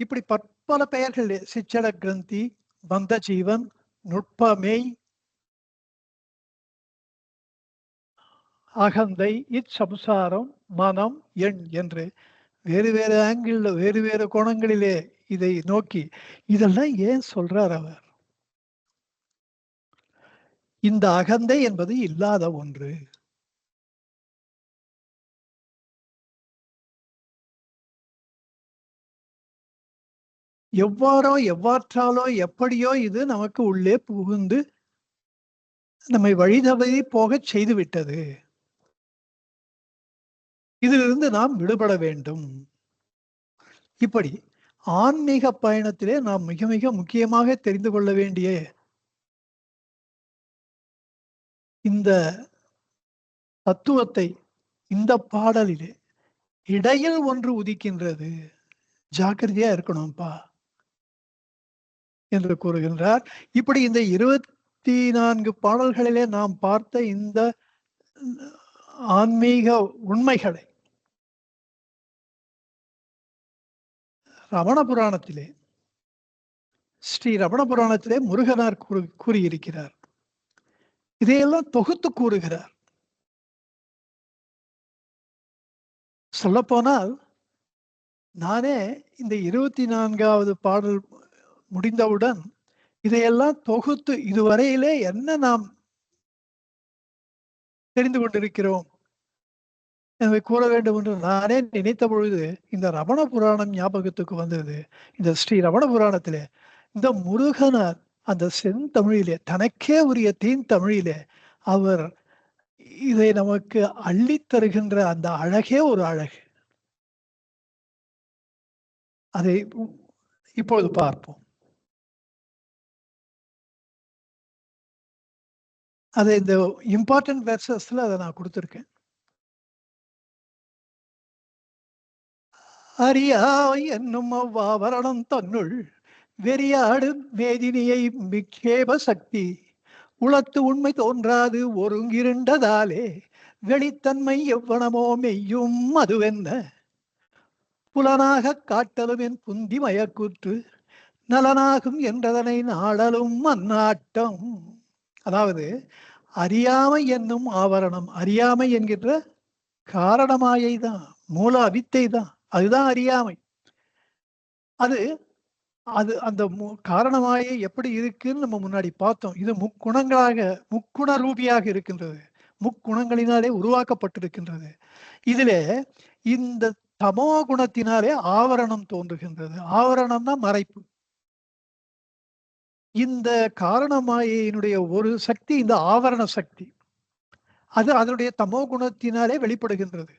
இப்படி பற்பல பெயர்கள் சிச்சட கிரந்தி, பந்த ஜீவன், நுட்பமெய், அகந்தை, இச்சம்சாரம், மனம், எண் என்று வேறு வேறு ஆங்கிள், வேறு வேறு கோணங்களிலே இதை நோக்கி இதெல்லாம் ஏன் சொல்றார் அவர்? இந்த அகந்தை என்பது இல்லாத ஒன்று. எவ்வாறோ எவ்வாற்றாலோ எப்படியோ இது நமக்கு உள்ளே புகுந்து நம்மை வழிதவறி போகச் செய்துவிட்டது. இதிலிருந்து நாம் விடுபட வேண்டும். இப்படி ஆன்மீக பயணத்திலே நாம் மிக மிக முக்கியமாக தெரிந்து கொள்ள வேண்டிய இந்த தத்துவத்தை இந்த பாடலிலே இடையில் ஒன்று உதிக்கின்றது. ஜாக்கிரதையா இருக்கணும்பா என்று கூறுகின்றார். இப்படி இந்த 24 பாடல்களிலே நாம் பார்த்த இந்த ஆன்மீக உண்மைகளை ரமண புராணத்திலே, ஸ்ரீ ரமண புராணத்திலே முருகனார் கூறியிருக்கிறார். இதையெல்லாம் தொகுத்து கூறுகிறார். சொல்லப்போனால் நானே இந்த 24வது பாடல் முடிந்தவுடன் இதையெல்லாம் தொகுத்து இதுவரையிலே என்ன நாம் தெரிந்து கொண்டிருக்கிறோம் என்பதை கூற வேண்டும் என்று நானே நினைத்த பொழுது இந்த ரமண புராணம் ஞாபகத்துக்கு வந்தது. இந்த ஸ்ரீ ரமண புராணத்திலே இந்த முருகனார் அந்த செந்தமிழிலே, தனக்கே உரிய தீந்தமிழிலே அவர் இதை நமக்கு அள்ளித் தருகின்ற அந்த அழகே ஒரு அழகு. அதை இப்பொழுது பார்ப்போம். அதை இந்த இம்பார்ட்டன்ட் வெர்சஸ்ல அதை நான் கொடுத்திருக்கேன். அறியாய் என்னும் அவ்வாவரணம் தன்னுள் வெறியாடு மேதினியை மிக்கேப சக்தி உளத்து உண்மை தோன்றாது ஒருங்கிருண்டதாலே வெளித்தன்மை எவ்வனமோ மெய்யும் அதுவென்ன புலனாக காட்டலும் என் புந்தி மயக்கூற்று நலனாகும் என்றதனை நாடலும் அந்நாட்டம். அதாவது அறியாமை என்னும் ஆவரணம், அறியாமை என்கின்ற காரணமாயை தான், மூல அவித்தை தான், அதுதான் அறியாமை. அது அது அந்த காரணமாயை எப்படி இருக்குன்னு நம்ம முன்னாடி பார்த்தோம். இது முக்குண ரூபியாக இருக்கின்றது. முக்குணங்களினாலே உருவாக்கப்பட்டிருக்கின்றது. இதிலே இந்த தமோ குணத்தினாலே ஆவரணம் தோன்றுகின்றது. ஆவரணம்னா மறைப்பு. இந்த காரணமாயினுடைய ஒரு சக்தி இந்த ஆவரண சக்தி. அது அதனுடைய தமோ குணத்தினாலே வெளிப்படுகின்றது.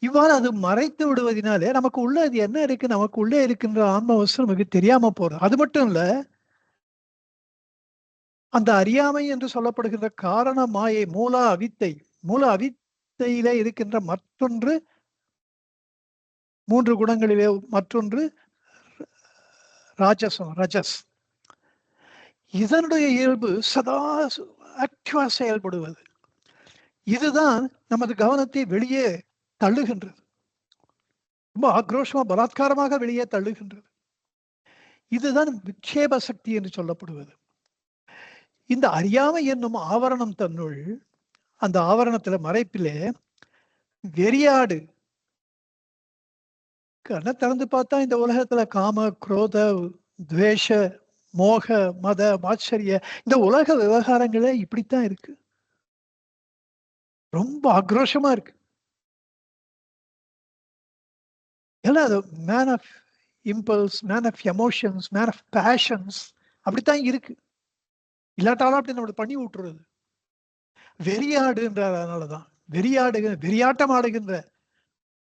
இவ்வாறு அது மறைத்து விடுவதனாலே நமக்கு உள்ள அது என்ன இருக்கு, நமக்கு உள்ளே இருக்கின்ற ஆன்ம வஸ்து நமக்கு தெரியாம போறது. அது மட்டும் இல்ல, அந்த அறியாமை என்று சொல்லப்படுகின்ற காரண மாயை, மூல அவித்தையிலே இருக்கின்ற மற்றொன்று 3 குணங்களிலே மற்றொன்று ரஜஸ். இதனுடைய இயல்பு சதா ஆக்டிவா செயல்படுவது. இதுதான் நமது கவனத்தை வெளியே தள்ளுகின்றது. ரொம்ப ஆக்ரோஷமா பலாத்காரமாக வெளியே தள்ளுகின்றது. இதுதான் விக்ஷேப சக்தி என்று சொல்லப்படுவது. இந்த அறியாமை என்னும் ஆவரணம் தன்னுள், அந்த ஆவரணத்துல மறைப்பிலே வெறியாடு கண்ணை திறந்து பார்த்தா இந்த உலகத்துல காம, குரோத, துவேஷ, மோக, மத, மாச்சரிய இந்த உலக விவகாரங்களே இப்படித்தான் இருக்கு. ரொம்ப ஆக்ரோஷமா இருக்கு. எல்லாம் அது man of impulse, man of emotions, man of passions அப்படித்தான் இருக்கு. இல்லாட்டாலும் அப்படி நம்மளை பண்ணி விட்டுறது. வெறியாடுன்றார். அதனாலதான் வெறியாட்டம் ஆடுகின்ற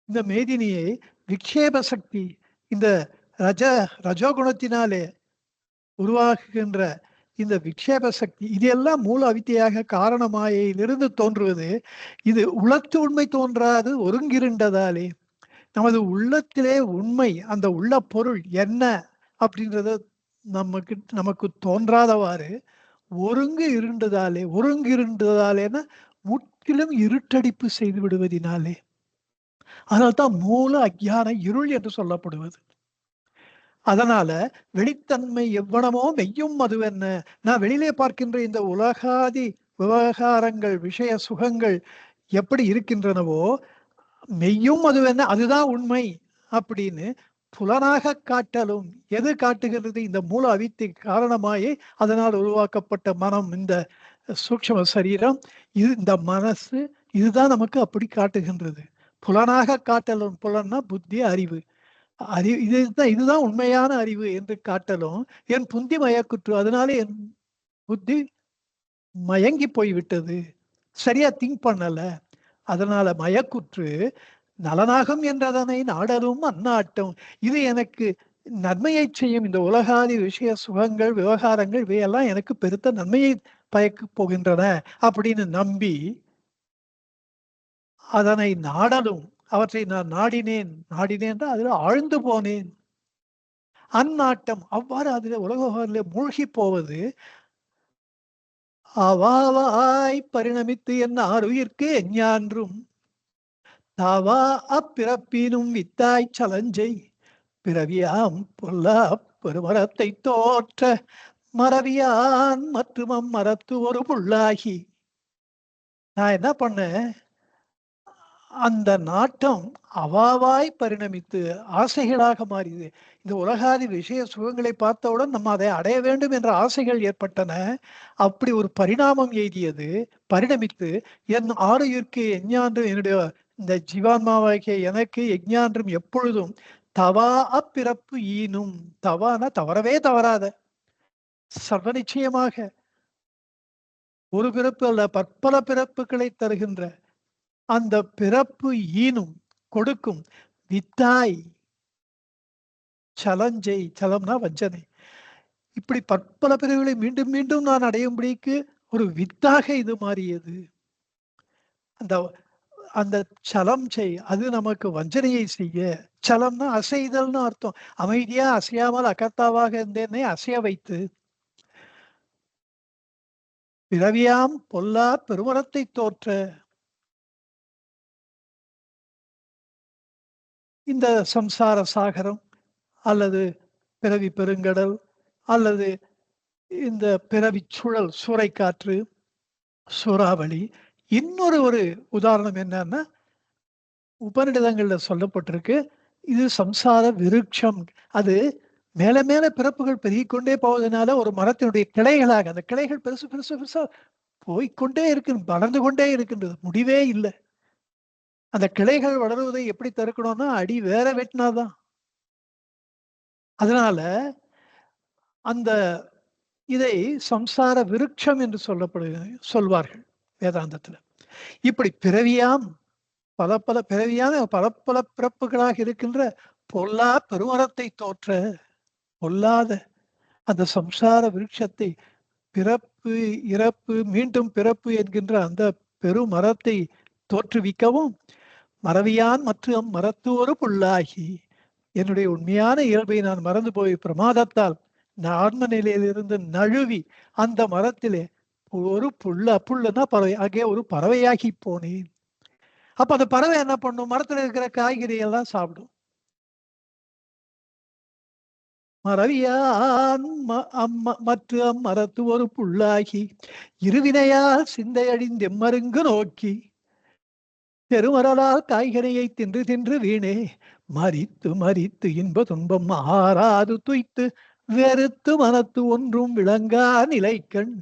இந்த மேதினியை விக்ஷேப சக்தி, இந்த ரஜோகுணத்தினாலே உருவாக்குகின்ற இந்த விக்ஷேப சக்தி, இதெல்லாம் மூல அவித்தையாக காரணமாயிலிருந்து தோன்றுவது. இது உளத்து உண்மை தோன்றாது ஒருங்கிருண்டதாலே நமது உள்ளத்திலே உண்மை, அந்த உள்ள பொருள் என்ன அப்படின்றத நமக்கு தோன்றாதவாறு ஒருங்கு இருண்டதாலேன்னா முற்றிலும் இருட்டடிப்பு செய்து விடுவதினாலே. அதனால்தான் மூல அஞ்ஞான இருள் என்று சொல்லப்படுவது. அதனால வெளித்தன்மை எவ்வளமோ மெய்யும் அதுவென்ன. நான் வெளியிலே பார்க்கின்ற இந்த உலகாதி விவகாரங்கள், விஷய சுகங்கள் எப்படி இருக்கின்றனவோ மெய்யும் அதுவென்ன, அதுதான் உண்மை அப்படின்னு புலனாக காட்டலும். எது காட்டுகிறது? இந்த மூல அவித்தை காரணமாயே அதனால் உருவாக்கப்பட்ட மனம், இந்த சூக்ஷ்ம சரீரம், இது இந்த மனசு, இதுதான் நமக்கு அப்படி காட்டுகின்றது. புலனாக காட்டலும். புலன்னா புத்தி, அறிவு. இதுதான் உண்மையான அறிவு என்று காட்டலும் என் புந்தி மயக்குற்று. அதனால என் புத்தி மயங்கி போய்விட்டது, சரியா திங்க் பண்ணல. அதனால மயக்குற்று நலனாகும் என்றதனை நாடலும் அந்நாட்டம். இது எனக்கு நன்மையை செய்யும். இந்த உலகாதி விஷய சுகங்கள், விவகாரங்கள் இவையெல்லாம் எனக்கு பெருத்த நன்மையை பயக்க போகின்றன அப்படின்னு நம்பி அதனை நாடலும், அவற்றை நான் நாடினேன் அதில் ஆழ்ந்து போனேன். அந்நாட்டம், அவ்வாறு அதில் உலக மூழ்கி போவது. அவாவாய் பரிணமித்து என்ன ஆறுயிர்க்கு எஞ்ஞான்றும் தாவா அப்பிறப்பினும் வித்தாய் சலஞ்சை பிறவியாம் பொல்லா பெருமரத்தை தோற்ற மறவியான் மற்றும் மரத்து ஒரு புள்ளாகி. நான் என்ன பண்ணேன்? அந்த நாட்டம் அவாவாய் பரிணமித்து ஆசைகளாக மாறியது. இந்த உலகாதி விஷய சுகங்களை பார்த்தவுடன் நம்ம அதை அடைய வேண்டும் என்ற ஆசைகள் ஏற்பட்டன. அப்படி ஒரு பரிணாமம் எய்தியது, பரிணமித்து என் ஆறுயிர்க்கு எஞ்ஞான்றும், என்னுடைய இந்த ஜீவான்மாவாகிய எனக்கு எஞ்ஞான்றும் எப்பொழுதும் தவா அப்பிறப்பு ஈனும். தவானா தவறவே தவறாத, சர்வ நிச்சயமாக ஒரு பிறப்பு அல்ல பற்பல பிறப்புகளை தருகின்ற அந்த பிறப்பு ஈனும் கொடுக்கும் வித்தாய் சலஞ்சை, சலம்னா வஞ்சனை, இப்படி பற்பல பிறகுகளை மீண்டும் மீண்டும் நான் அடையும்படிக்கு ஒரு வித்தாக இது மாறியது. அந்த அந்த சலம் செய், அது நமக்கு வஞ்சனையை செய்ய. சலம்னா அசைதல்னு அர்த்தம். அமைதியா அசையாமல் அகர்த்தாவாக இருந்தேனே அசைய வைத்து பிறவியாம் பொல்லா பெருமரத்தை தோற்ற. இந்த சம்சார சாகரம் அல்லது பிறவி பெருங்கடல் அல்லது இந்த பிறவி சுழல், சூறைக்காற்று, சூறாவளி. இன்னொரு உதாரணம் என்னன்னா, உபநிடதங்கள்ல சொல்லப்பட்டிருக்கு, இது சம்சார விருட்சம். அது மேல மேல பிறப்புகள் பெருகிக்கொண்டே போவதனால ஒரு மரத்தினுடைய கிளைகளாக, அந்த கிளைகள் பெருசு பெருசு பெருசா போய்கொண்டே இருக்கு, வளர்ந்து கொண்டே இருக்கின்றது, முடிவே இல்லை. அந்த கிளைகள் வளருவதை எப்படி தடுக்கணும்னா அடி வேற வெட்டினாதான். அதனால அந்த இதை சம்சார விருட்சம் என்று சொல்வார்கள் வேதாந்தத்துல. இப்படி பிறவியாம் பல பல பிறவியான பல பல பிறப்புகளாக இருக்கின்ற பொல்லா பெருமரத்தை தோற்ற, பொல்லாத அந்த சம்சார விருட்சத்தை, பிறப்பு இறப்பு மீண்டும் பிறப்பு என்கின்ற அந்த பெருமரத்தை தோற்றுவிக்கவும் மறவியான் மற்றும் மரத்து ஒரு புல்லாகி, என்னுடைய உண்மையான இயல்பை நான் மறந்து போய் பிரமாதத்தால் ஆன்ம நிலையிலிருந்து நழுவி அந்த மரத்திலே ஒரு புல்லுன்னா பறவை, அங்கே ஒரு பறவையாகி போனேன். அப்ப அந்த பறவை என்ன பண்ணும்? மரத்துல இருக்கிற காய்கறி எல்லாம் சாப்பிடும். மறவியான் மற்ற அம்மரத்து ஒரு புல்லாகி இருவினையால் சிந்தையழிந்து எம்மருங்கு நோக்கி பெருமரலால் காய்கனியை தின்று தின்று வீணே மறித்து மறித்து இன்ப துன்பம் ஆறாது துய்த்து வெறுத்து மனத்து ஒன்றும் விளங்கா நிலைக்கண்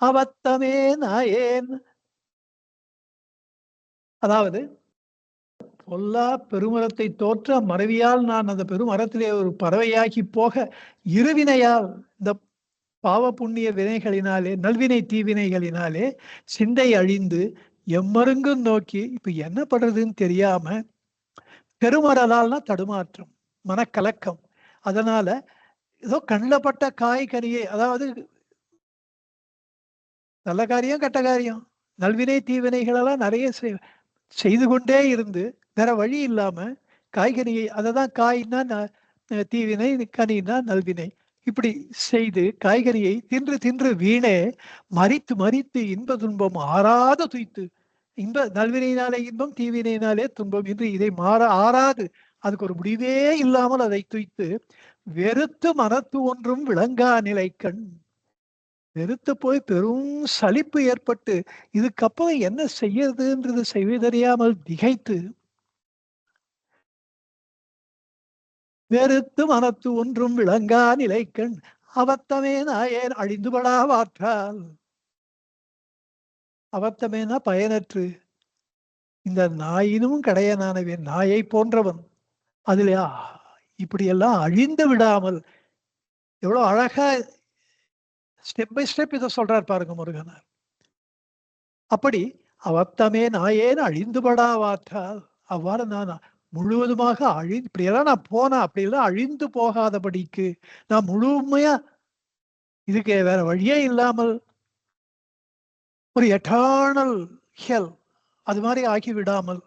அவத்தமே நாயேன். அதாவது பொல்லா பெருமரத்தை தோற்ற மறவியால் நான் அந்த பெருமரத்திலே ஒரு பறவையாகி போக இருவினையால் இந்த பாவ புண்ணிய வினைகளினாலே நல்வினை தீவினைகளினாலே சிந்தை அழிந்து எம்மருங்கும் நோக்கி இப்ப என்ன பண்றதுன்னு தெரியாம பெருமரலால்னா தடுமாற்றம், மனக்கலக்கம். அதனால ஏதோ கண்ணப்பட்ட காய்கனியை, அதாவது நல்ல காரியம் கெட்ட காரியம் நல்வினை தீவினைகளெல்லாம் நிறைய செய்து கொண்டே இருந்து வேற வழி இல்லாம காய்கனியை, அததான் காய்னா தீவினை, கனினா நல்வினை, இப்படி செய்து காய்கறியை தின்று தின்று வீணே மறித்து மறித்து இன்ப துன்பம் ஆறாத துய்த்து, இன்ப நல்வினையினாலே இன்பம் தீவினையினாலே துன்பம் என்று இதை ஆறாது அதுக்கு ஒரு முடிவே இல்லாமல் அதை துய்த்து வெறுத்து மனத்து ஒன்றும் விளங்கா நிலை கண், வெறுத்து போய் பெரும் சலிப்பு ஏற்பட்டு இதுக்கப்புறம் என்ன செய்யறதுன்றது செய்வதறியாமல் திகைத்து வெறுத்து மனத்து ஒன்றும் விளங்கா நிலைக்கண் அவத்தமே நாயேன் அழிந்துபடா வாற்றால். அவத்தமேனா பயனற்று, இந்த நாயினும் கடையனானவன், நாயை போன்றவன், அதுல இப்படியெல்லாம் அழிந்து விடாமல் எவ்வளவு அழகா ஸ்டெப் பை ஸ்டெப் இதை சொல்றார் பாருங்க முருகனார். அப்படி அவத்தமே நாயேன் அழிந்துபடா வாற்றால், அவ்வாறு நான் முழுவதுமாக இப்படியெல்லாம் நான் போனா அப்படியெல்லாம் அழிந்து போகாதபடிக்கு நான் முழுமையா இதுக்கு வேற வழியே இல்லாமல் ஒரு எட்டர்னல் ஹெல் அது மாதிரி ஆகிவிடாமல்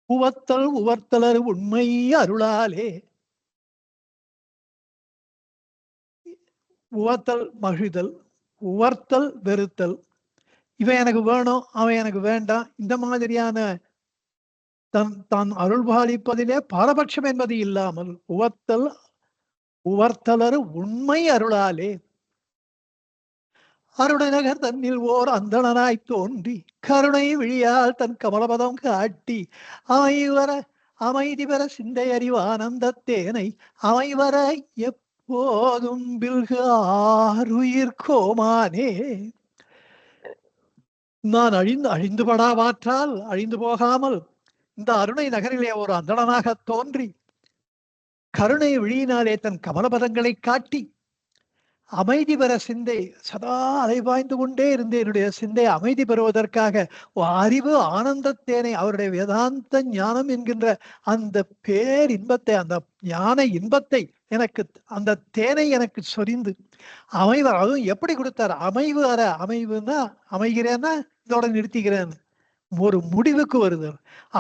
உவத்தல் உவர்த்தலர் உண்மை அருளாலே, உவத்தல் மகிழ்தல், உவர்த்தல் வெறுத்தல், இவன் எனக்கு வேணும் அவன் எனக்கு வேண்டாம், இந்த மாதிரியான தான் அருள் பாலிப்பதிலே பாரபட்சம் என்பது இல்லாமல் உவத்தல் உவர்த்தலர் உண்மை அருளாலே அருணநகர் தன்னில் ஓர் அந்தணனாய் தோன்றி கருணை விழியால் தன் கமலபதம் காட்டி அமைவர அமைதி பெற சிந்தை அறிவு ஆனந்தத்தேனை அமைவர எப்போதும் பில்கு ஆறுயிர் கோமானே. நான் அழிந்துபடாவாற்றால் அழிந்து போகாமல் இந்த அருணை நகரிலே ஒரு அந்தணனாக தோன்றி கருணை விழியினாலே தன் கமலபதங்களை காட்டி அமைதி பெற சிந்தை சதா அலைபாய்ந்து கொண்டே இருந்து என்னுடைய சிந்தை அமைதி பெறுவதற்காக அறிவு ஆனந்தத்தேனை, அவருடைய வேதாந்த ஞானம் என்கின்ற அந்த பேர் இன்பத்தை, அந்த ஞான இன்பத்தை எனக்கு, அந்த தேனை எனக்கு சொரிந்து அமைவர், அதுவும் எப்படி கொடுத்தார்? அமைவு அற, அமைவுன்னா அமைகிறேன்னா இதோட நிறுத்திக்கிறேன்னு ஒரு முடிவுக்கு வருது.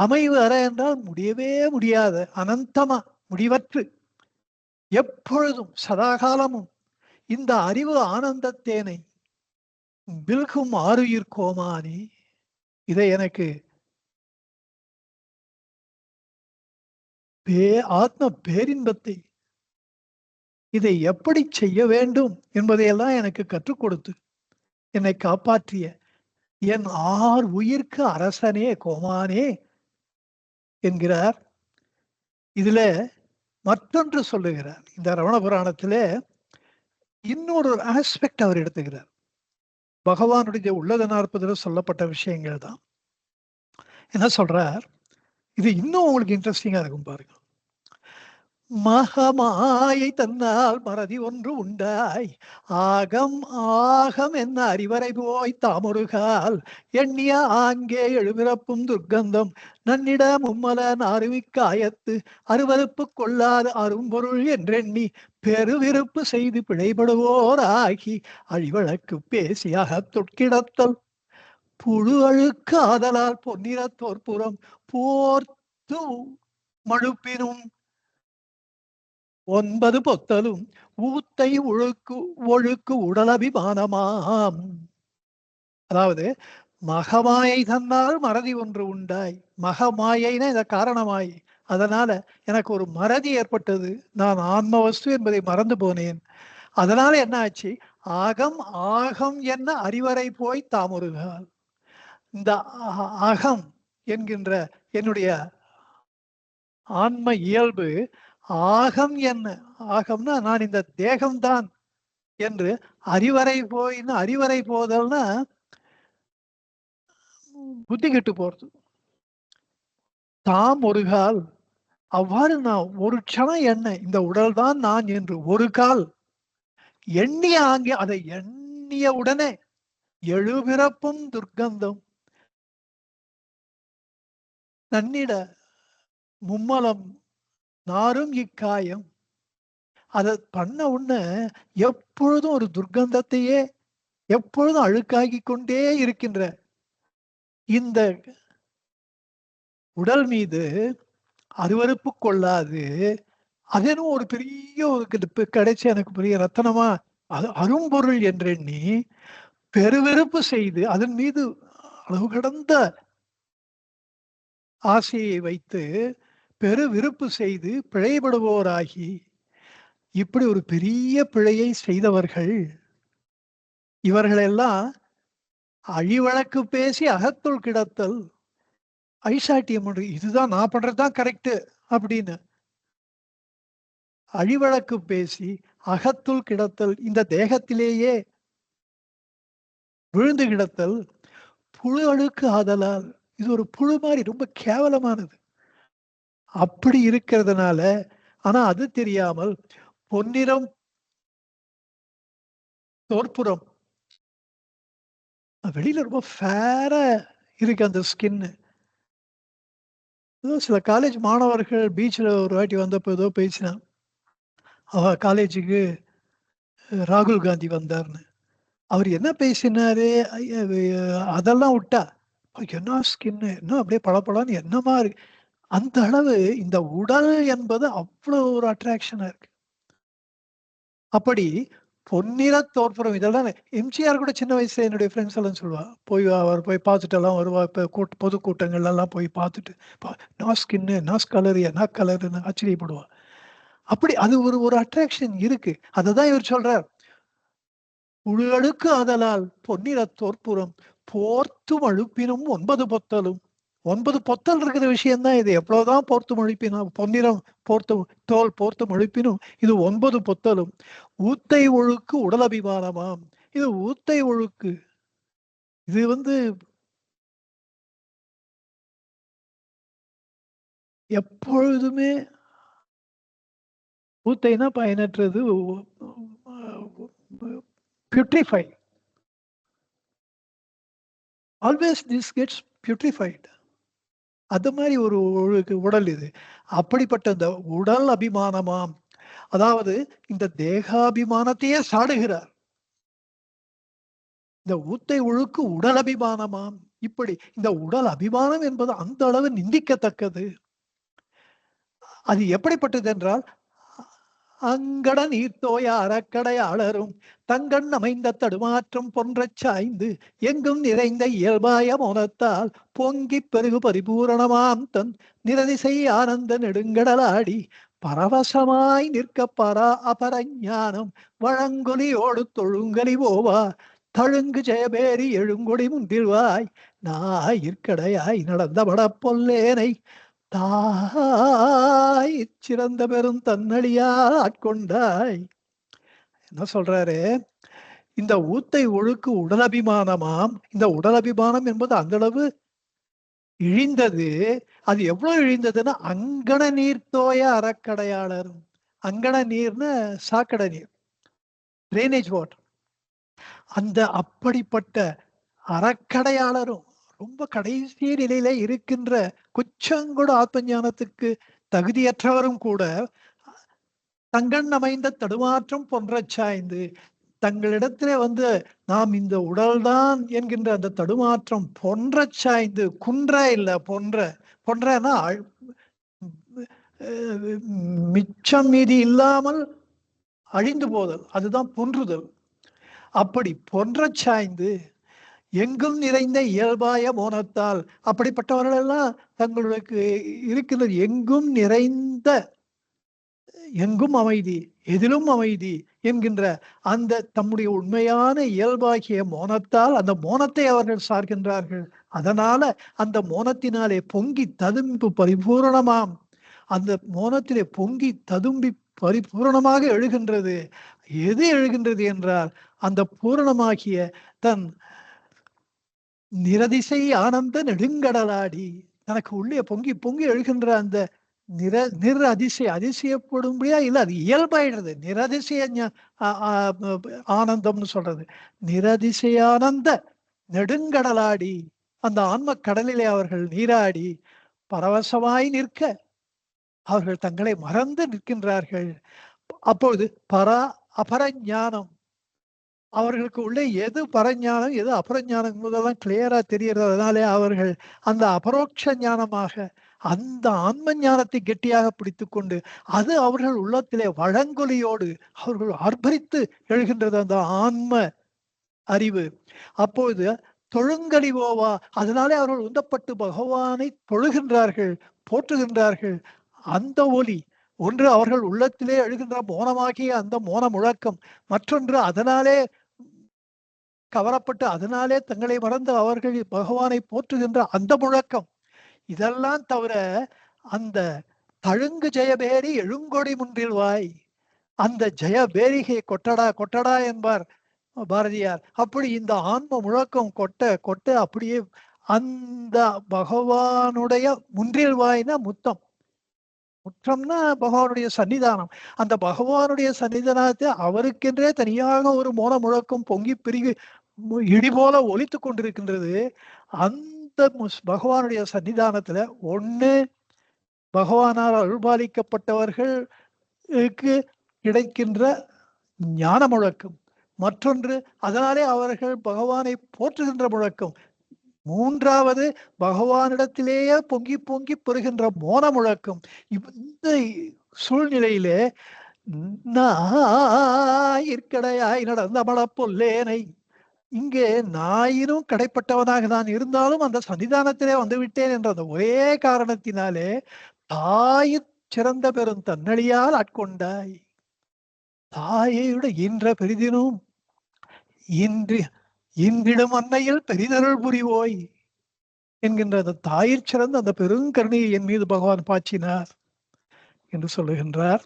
அமைவு அற என்றால் முடியவே முடியாது, அனந்தமா முடிவற்று எப்பொழுதும் சதாகாலமும் இந்த அறிவு ஆனந்தத்தேனை பில்கும் ஆறுயிர் கோமானி, இதை எனக்கு ஆத்ம பேரின்பத்தை இதை எப்படி செய்ய வேண்டும் என்பதையெல்லாம் எனக்கு கற்றுக் கொடுத்து என்னை காப்பாற்றிய என் உயிர்க்கு அரசனே கோமானே என்கிறார். இதுல மற்றொன்று சொல்லுகிறார். இந்த ரமண புராணத்திலே இன்னொரு ஆஸ்பெக்ட் அவர் எடுத்துக்கிறார். பகவானுடைய உள்ளத 40 சொல்லப்பட்ட விஷயங்கள் தான். என்ன சொல்றார்? இது இன்னும் உங்களுக்கு இன்ட்ரெஸ்டிங்கா இருக்கும் பாருங்க. மகமாயை தன்னால் மறதி ஒன்று உண்டாய் ஆகம் ஆகம் என்ன அறிவரை போய் தாமொருகால் எண்ணிய ஆங்கே எழுபிறப்பும் துர்க்கந்தம் நன்னிட மும்மல அருவிக்காயத்து அருவறுப்பு கொள்ளாத அரும்பொருள் என்றெண்ணி பெருவிருப்பு செய்து பிழைபடுவோராகி அழிவழக்கு பேசியாக தொட்கிடத்தல் புழு அழுக்கு ஆதலால் பொன்னிறத்தோற்புறம் போர்த்து மழுப்பினும் ஒன்பது பொத்தலும் ஊத்தை ஒழுக்கு ஒழுக்கு உடலபிமானமாம். அதாவது மகமாயை தன்னால் மறதி ஒன்று உண்டாய். மகமாயைனா இத காரணமாய். அதனால எனக்கு ஒரு மறதி ஏற்பட்டது. நான் ஆன்ம வஸ்து என்பதை மறந்து போனேன். அதனால என்ன ஆச்சு? ஆகம் ஆகம் என்ன அறிவரை போய் தாமுருகால். இந்த அகம் என்கின்ற என்னுடைய ஆன்ம இயல்பு ஆகம் என்ன, ஆகம்னா நான் இந்த தேகம்தான் என்று அறிவரை போயின்னு, அறிவரை போதல்னா புத்தி கெட்டு போறது. தாம் ஒரு கால் அவ்வாறு நான் ஒரு க்ஷணம் என்ன இந்த உடல் தான் நான் என்று ஒரு கால் எண்ணிய ஆங்கே அதை எண்ணிய உடனே எழுபிறப்பும் துர்க்கந்தம் நன்னிட மும்மலம் நாரும் இக்காயம். அதை பண்ண உடனே எப்பொழுதும் ஒரு துர்க்கந்தத்தையே எப்பொழுதும் அழுக்காகி கொண்டே இருக்கின்ற இந்த உடல் மீது அருவருப்பு கொள்ளாது. அதனும் ஒரு பெரிய ஒரு கிடைச்சி எனக்கு பெரிய ரத்தனமா அது அரும்பொருள் என்றெண்ணி பெருவெறுப்பு செய்து அதன் மீது அளவு கடந்த ஆசையை வைத்து பெருவிருப்பு செய்து பிழைபடுவோராகி இப்படி ஒரு பெரிய பிழையை செய்தவர்கள் இவர்களெல்லாம் அழிவழக்கு பேசி அகத்துள் கிடத்தல் ஐசாட்டியம் இதுதான் நான் பண்றதுதான் கரெக்ட் அப்படின்னு அழிவழக்கு பேசி அகத்துள் கிடத்தல், இந்த தேகத்திலேயே விழுந்து கிடத்தல் புழு அழுக்கு ஆதலால். இது ஒரு புழு மாதிரி ரொம்ப கேவலமானது. அப்படி இருக்கிறதுனால ஆனா அது தெரியாமல் பொன்னிறம் தோற்புறம் வெளியில ரொம்ப ஃபேரா இருக்கு அந்த ஸ்கின்னு. சில காலேஜ் மாணவர்கள் பீச்சில் ஒரு வாட்டி வந்தப்போ ஏதோ பேசினான். அவ காலேஜுக்கு ராகுல் காந்தி வந்தார்னு. அவர் என்ன பேசினாரு அதெல்லாம் விட்டா என்ன ஸ்கின்னு என்ன அப்படியே பளபளன்னு என்னமா இருக்கு. அந்த அளவு இந்த உடல் என்பது அவ்வளவு ஒரு அட்ராக்ஷனா இருக்கு. அப்படி பொன்னிற தோற்றம் இதெல்லாம் எம்ஜிஆர் கூட சின்ன வயசுல என்னுடைய ஃப்ரெண்ட்ஸ் எல்லாம் சொல்லுவா, போய் அவர் போய் பார்த்துட்டு எல்லாம் வருவா. இப்போ பொதுக்கூட்டங்கள் எல்லாம் போய் பார்த்துட்டு நான் ஸ்கின்னு நான் கலரு என்ன கலருன்னு ஆச்சரியப்படுவா. அப்படி அது ஒரு ஒரு அட்ராக்ஷன் இருக்கு. அததான் இவர் சொல்றார். உழுகடுக்கு ஆதலால் பொன்னிற தோற்புறம் போர்த்தும் அழுப்பினும் 9 பொத்தலும். 9 பொத்தல் இருக்கிற விஷயம்தான் இது. எவ்வளவுதான் போர்த்தும் அழுப்பினும் பொன்னிறம் போர்த்து தோல் போர்த்தும் அழுப்பினும் இது 9 பொத்தலும். ஊத்தை ஒழுக்கு உடல் அபிமானமாம். இது ஊத்தை ஒழுக்கு. இது எப்பொழுதுமே ஊத்தைனா பயனற்றது. பியூட்ரிஃபை ஆல்வேஸ் திஸ் கெட்ஸ் பியூட்ரிஃபைட். அது மாதிரி ஒரு உடல் இது. அப்படிப்பட்ட இந்த உடல் அபிமானமாம். அதாவது இந்த தேகாபிமானத்தையே சாடுகிறார். இந்த ஊத்தை ஒழுக்கு உடல் அபிமானமாம். இப்படி இந்த உடல் அபிமானம் என்பது அந்த அளவு நிந்திக்கத்தக்கது. அது எப்படிப்பட்டது என்றால் அங்கட நீர்த்தோய அறக்கடையாளரும் தங்கண் அமைந்த தடுமாற்றம் பொன்றச் சாய்ந்து எங்கும் நிறைந்த இயல்பாய மோனத்தால் பொங்கி பெருகு பரிபூரணமாம் தன் நிரதிசை ஆனந்த நெடுங்கடலாடி பரவசமாய் நிற்க பரா அபரஞானம் வழங்கொலியோடு தொழுங்கலி போவா தழுங்கு ஜெயபேரி எழுங்கொடி முந்தில்வாய் நாயிற்கடையாய் நடந்த பட பொல்லேனை தாய் சிறந்த பெரும் தன்னழியா ஆட்கொண்டாய். என்ன சொல்றாரு? இந்த ஊத்தை ஒழுக்கு உடலபிமானமாம். இந்த உடலபிமானம் என்பது அந்த அளவு இழிந்தது. அது எவ்வளவு இழிந்ததுன்னா அங்கன நீர் தோய அறக்கடையாளரும். அங்கன நீர்னு சாக்கடை நீர், ட்ரைனேஜ் வாட்டர். அந்த அப்படிப்பட்ட அறக்கடையாளரும் ரொம்ப கடைசி நிலையில இருக்கின்ற குச்சங்கூட ஆத்ம ஞானத்துக்கு தகுதியற்றவரும் கூட தங்கண் அமைந்த தடுமாற்றம் பொன்ற சாய்ந்து தங்களிடத்திலே நாம் இந்த உடல்தான் என்கின்ற அந்த தடுமாற்றம் பொன்ற சாய்ந்து குன்ற இல்ல பொன்றனா மிச்சம் மீதி இல்லாமல் அழிந்து போதல், அதுதான் பொன்றுதல். அப்படி பொன்றச் சாய்ந்து எங்கும் நிறைந்த இயல்பாய மோனத்தால், அப்படிப்பட்டவர்கள் எல்லாம் தங்களுக்கு இருக்கின்ற எங்கும் நிறைந்த, எங்கும் அமைதி, எதிலும் அமைதி என்கின்ற அந்த தம்முடைய உண்மையான இயல்பாகிய மோனத்தால் அந்த மோனத்தை அவர்கள் சார்கின்றார்கள். அதனால அந்த மோனத்தினாலே பொங்கி ததும்பு பரிபூரணமாம், அந்த மோனத்திலே பொங்கி ததும்பி பரிபூரணமாக எழுகின்றது. எது எழுகின்றது என்றால் அந்த பூரணமாகிய தன் நிரதிசை ஆனந்த நெடுங்கடலாடி, தனக்கு உள்ளே பொங்கி பொங்கி எழுகின்ற அந்த நிர அதிசயப்படும்படியா இல்ல, அது இயல்பாயிடுறது. நிரதிசய ஆனந்தம்னு சொல்றது. நிரதிசயானந்த நெடுங்கடலாடி, அந்த ஆன்ம கடலிலே அவர்கள் நீராடி பரவசமாய் நிற்க அவர்கள் தங்களை மறந்து நிற்கின்றார்கள். அப்பொழுது அபர ஞானம், அவர்களுக்கு உள்ளே எது பரஞானம் எது அபரஞானம் என்பதெல்லாம் கிளியரா தெரிகிறது. அதனாலே அவர்கள் அந்த அபரோக்ஷ ஞானமாக அந்த ஆன்ம ஞானத்தை கெட்டியாக பிடித்து கொண்டு அது அவர்கள் உள்ளத்திலே வழங்கொலியோடு அவர்கள் ஆர்ப்பரித்து எழுகின்றது அந்த ஆன்ம அறிவு. அப்போது தொழுங்கழிவோவா, அதனாலே அவர்கள் உந்தப்பட்டு பகவானை தொழுகின்றார்கள், போற்றுகின்றார்கள். அந்த ஒலி ஒன்று அவர்கள் உள்ளத்திலே எழுகின்ற மோனமாகிய அந்த மோன முழக்கம், மற்றொன்று அதனாலே கவரப்பட்டு அதனாலே தங்களை மறந்து அவர்கள் பகவானை போற்றுகின்ற அந்த முழக்கம். இதெல்லாம் தவிர அந்த தழுங்கு ஜெயபேரி எழுங்கொடி முன்றில் வாய், அந்த ஜெயபேரிகை கொட்டடா கொட்டடா என்பார் பாரதியார். அப்படி இந்த ஆன்ம முழக்கம் கொட்ட கொட்ட அப்படியே அந்த பகவானுடைய முன்றில் வாய்னா முத்தம், முற்றம்னா பகவானுடைய சன்னிதானம். அந்த பகவானுடைய சன்னிதானத்தை அவருக்கென்றே தனியாக ஒரு மோன முழக்கம் பொங்கி பெருகி இடி போல ஒலித்து கொண்டிருக்கின்றது. அந்த பகவானுடைய சன்னிதானத்துல ஒண்ணு பகவானால் அருள்பாலிக்கப்பட்டவர்களுக்கு கிடைக்கின்ற ஞான முழக்கம், மற்றொன்று அதனாலே அவர்கள் பகவானை போற்றுகின்ற முழக்கம், மூன்றாவது பகவானிடத்திலேயே பொங்கி பொங்கி பெறுகின்ற மோன முழக்கம். இந்த சூழ்நிலையிலே நாயிற்கடையாய் நடந்த மலப்பொல்லேனை, இங்கே நாயினும் கடைப்பட்டவனாக நான் இருந்தாலும் அந்த சன்னிதானத்திலே வந்துவிட்டேன் என்ற அந்த ஒரே காரணத்தினாலே தாயிற் சிறந்த பெரும் தன்னழியால் ஆட்கொண்டாய், தாயையுட ஈன்ற பெரிதினும் இன்றிடும் அன்னையில் பெரிதருள் புரிவோய் என்கின்ற அந்த தாயிற் சிறந்த அந்த பெருங்கருணையை என் மீது பகவான் பாய்ச்சினார் என்று சொல்லுகின்றார்.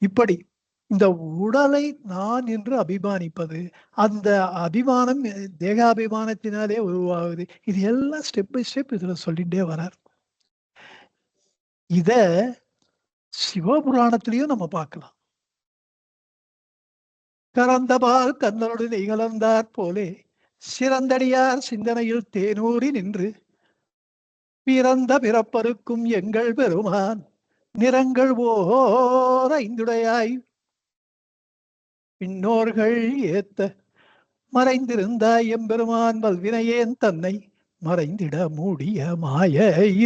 இப்படி இந்த உடலை நான் என்று அபிமானிப்பது, அந்த அபிமானம் தேகாபிமானத்தினாலே உருவாகுது. இது எல்லாம் ஸ்டெப் பை ஸ்டெப் இதுல சொல்லிட்டே வரார். இத சிவபுராணத்திலையும் நம்ம பார்க்கலாம். கறந்தபால் கண்ணனோடு நெய்கலந்தார் போலே சிறந்தடியார் சிந்தனையில் தேனூறி நின்று பிறந்த பிறப்பருக்கும் எங்கள் பெருமான் நிறங்கள் ஓர் ஐந்துடையாய் பின்னோர்கள் ஏத்த மறைந்திருந்தாய் எம்பெருமான் வல்வினையேன் தன்னை மறைந்திட மூடிய மாய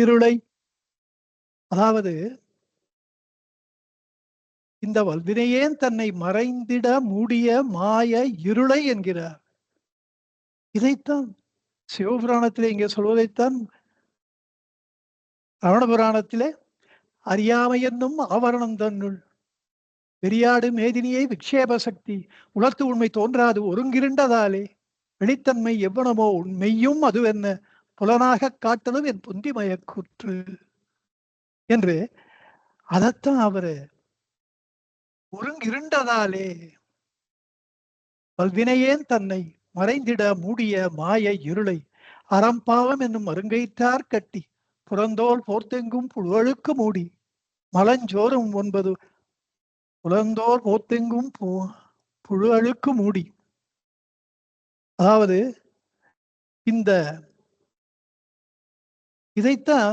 இருளை. அதாவது இந்த வல்வினையேன் தன்னை மறைந்திட மூடிய மாய இருளை என்கிறார். இதைத்தான் சிவபுராணத்திலே இங்கே சொல்வதைத்தான் ரமண புராணத்திலே அறியாமை என்னும் ஆவரணம் தன்னுள் பெரியாடு மேதினியை விக்ஷேப சக்தி உணர்த்து உண்மை தோன்றாது ஒருங்கிருண்டதாலே வெளித்தன்மை எவ்வனமோ உண்மையும் அதுவென்ன புலனாக காட்டலும் என் புந்திமய கூற்று என்று அதத்தான் அவரு ஒருங்கிருண்டதாலே பல்வினையேன் தன்னை மறைந்திட மூடிய மாய இருளை அறம்பாவம் என்னும் அருங்கைத்தார் கட்டி புறந்தோல் போர்த்தெங்கும் புழுவழுக்கு மூடி மலஞ்சோறும் 9 புலந்தோர் போத்தெங்கும் புழு அழுக்கு மூடி. அதாவது இந்த இதைத்தான்